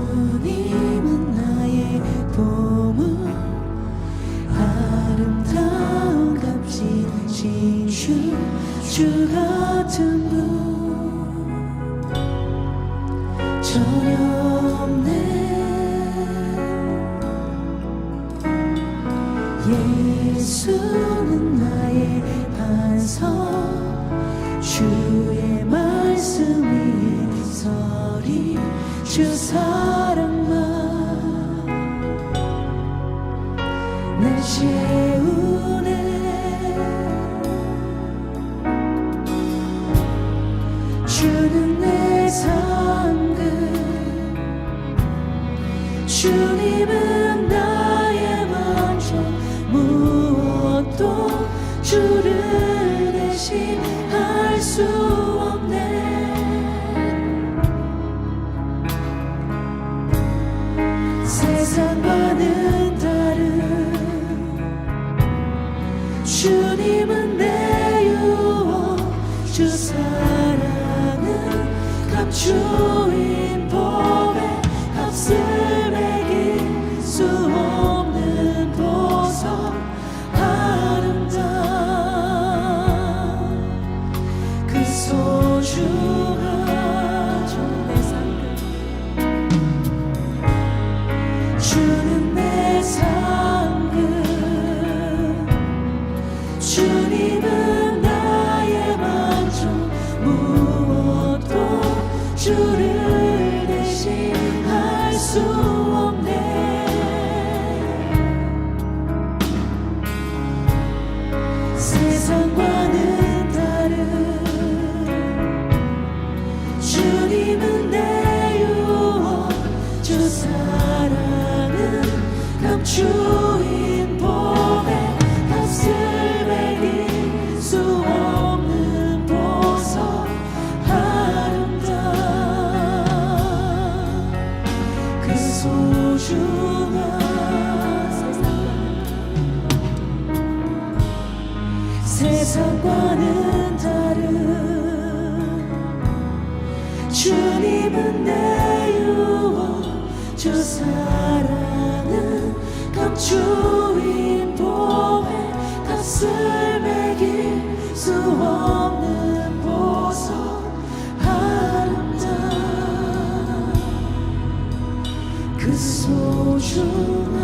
주님은 나의 보물 아름다운 값진 진주 주 같은 분 전혀 없네 예수는 나의 반석 주의 말씀 위에 서리 주 사랑만 날 채우네 주는 내 상급 주님은 나의 만족 무엇도 주를 대신할 수 없네 세상과는 다른 주님은 내 유업 주 사랑은 감추인 법에 값을 매길 수 없는 보석 아름다운 그 소중한 주의 상급 주는 내 상급 주님은 나의 만족 무엇도 주를 감추인 복의 값을 매길 수 없는 보석 아름다운 그 소중한 세상과는 다른 주님은 내 유언 주 사랑은 감추인 봄의 값을 매길 수 없는 보석 아름다운 그 소중한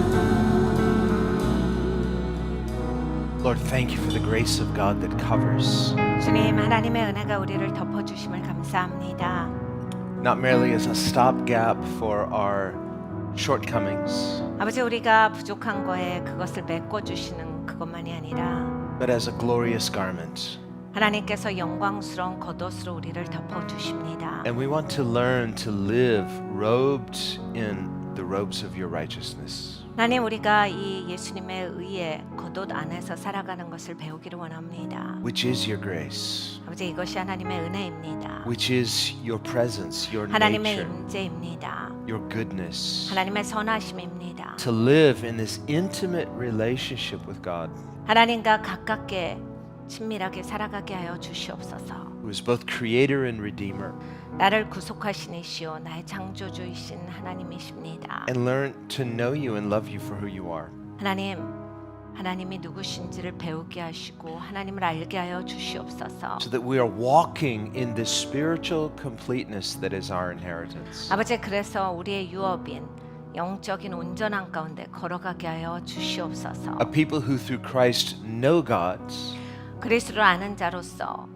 Lord, thank you for the grace of God that covers, 주님 하나님의 은혜가 우리를 덮어주심을 감사합니다. not merely as a stopgap for our shortcomings, 아버지 우리가 부족한 거에 그것을 메꿔주시는 그것만이 아니라 but as a glorious garment. 하나님께서 영광스러운 겉옷으로 우리를 덮어주십니다. And we want to learn to live robed in the robes of your righteousness. 하나님 우리가 이 예수님의 의의 겉옷 안에서 살아가는 것을 배우기를 원합니다. Which is your grace, 아버지 이것이 하나님의 은혜입니다. which is your presence, your 하나님의 nature, 임재입니다. your goodness. 하나님의 선하심입니다. To live in this intimate relationship with God, 하나님과 가깝게 친밀하게 살아가게 하여 주시옵소서. who is both creator and redeemer, 나를 구속하신 이시오 나의 창조주이신 하나님이십니다. and learn to know you and love you for who you are. 하나님이 누구신지를 배우게 하시고 하나님을 알게 하여 주시옵소서. So that we are walking in this spiritual completeness that is our inheritance. 아버지 그래서 우리의 유업인 영적인 온전한 가운데 걸어가게 하여 주시옵소서. A people who through Christ know God, 그리스도를 아는 자로서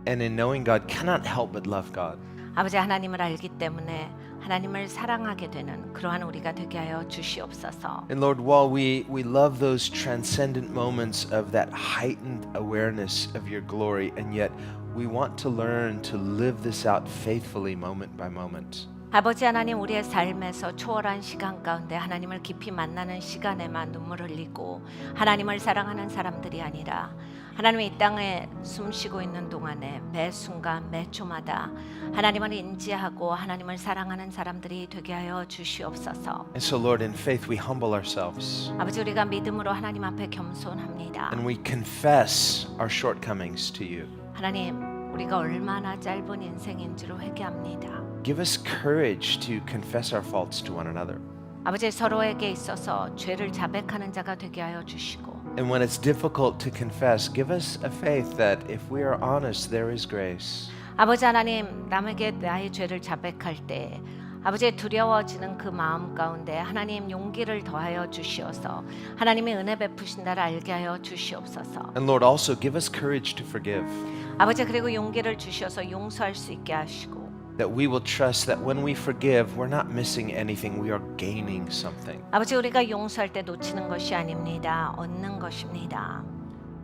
and in knowing God cannot help but love God. 아버지 하나님을 알기 때문에 하나님을 사랑하게 되는 그러한 우리가 되게 하여 주시옵소서. And Lord, while we love those transcendent moments of that heightened awareness of your glory, and yet we want to learn to live this out faithfully moment by moment. 아버지 하나님 우리의 삶에서 초월한 시간 가운데 하나님을 깊이 만나는 시간에만 눈물 흘리고 하나님을 사랑하는 사람들이 아니라 하나님이 이 땅에 숨쉬고 있는 동안에 매 순간 매 초마다 하나님을 인지하고 하나님을 사랑하는 사람들이 되게 하여 주시옵소서. And so, Lord, in faith we humble ourselves 아버지 우리가 믿음으로 하나님 앞에 겸손합니다. and we confess our shortcomings to you. 하나님 우리가 얼마나 짧은 인생인지로 회개합니다. Give us courage to confess our faults to one another. 아버지 서로에게 있어서 죄를 자백하는 자가 되게 하여 주시고 And when it's difficult to confess, give us a faith that if we are honest, there is grace. 아버지 하나님 남에게 나의 죄를 자백할 때 아버지의 두려워지는 그 마음 가운데 하나님 용기를 더하여 주시어서 하나님의 은혜 베푸신 나를 알게 하여 주시옵소서. And Lord, also give us courage to forgive. 아버지 그리고 용기를 주셔서 용서할 수 있게 하시고 That we will trust that when we forgive, we're not missing anything, we are gaining something. 아버지 우리가 용서할 때 놓치는 것이 아닙니다. 얻는 것입니다.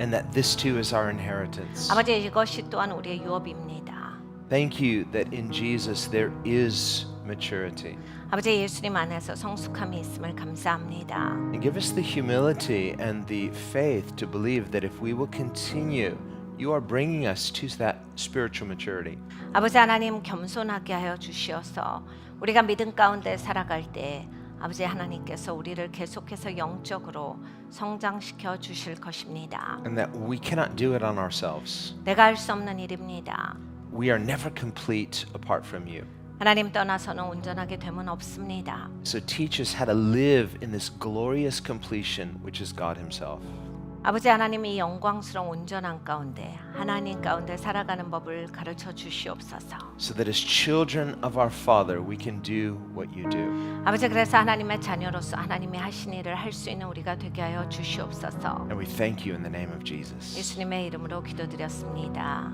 And that this too is our inheritance. 아버지 이것이 또한 우리의 유업입니다. Thank you that in Jesus there is maturity. 아버지 예수님 안에서 성숙함이 있음을 감사합니다. And give us the humility and the faith to believe that if we will continue, you are bringing us to that spiritual maturity. 아버지 하나님 겸손하게 하여 주시어서 우리가 믿음 가운데 살아갈 때 아버지 하나님께서 우리를 계속해서 영적으로 성장시켜 주실 것입니다. And that we cannot do it on ourselves. 내가 할 수 없는 일입니다. We are never complete apart from you. 하나님 떠나서는 온전하게 됨은 없습니다. So teach us how to live in this glorious completion, which is God Himself. 아버지 하나님이 이 영광스러운 온전한 가운데 하나님 가운데 살아가는 법을 가르쳐 주시옵소서. So that as children of our Father, we can do what you do. 아버지 그래서 하나님의 자녀로서 하나님이 하신 일을 할 수 있는 우리가 되게 하여 주시옵소서. And we thank you in the name of Jesus. 예수님의 이름으로 기도드렸습니다.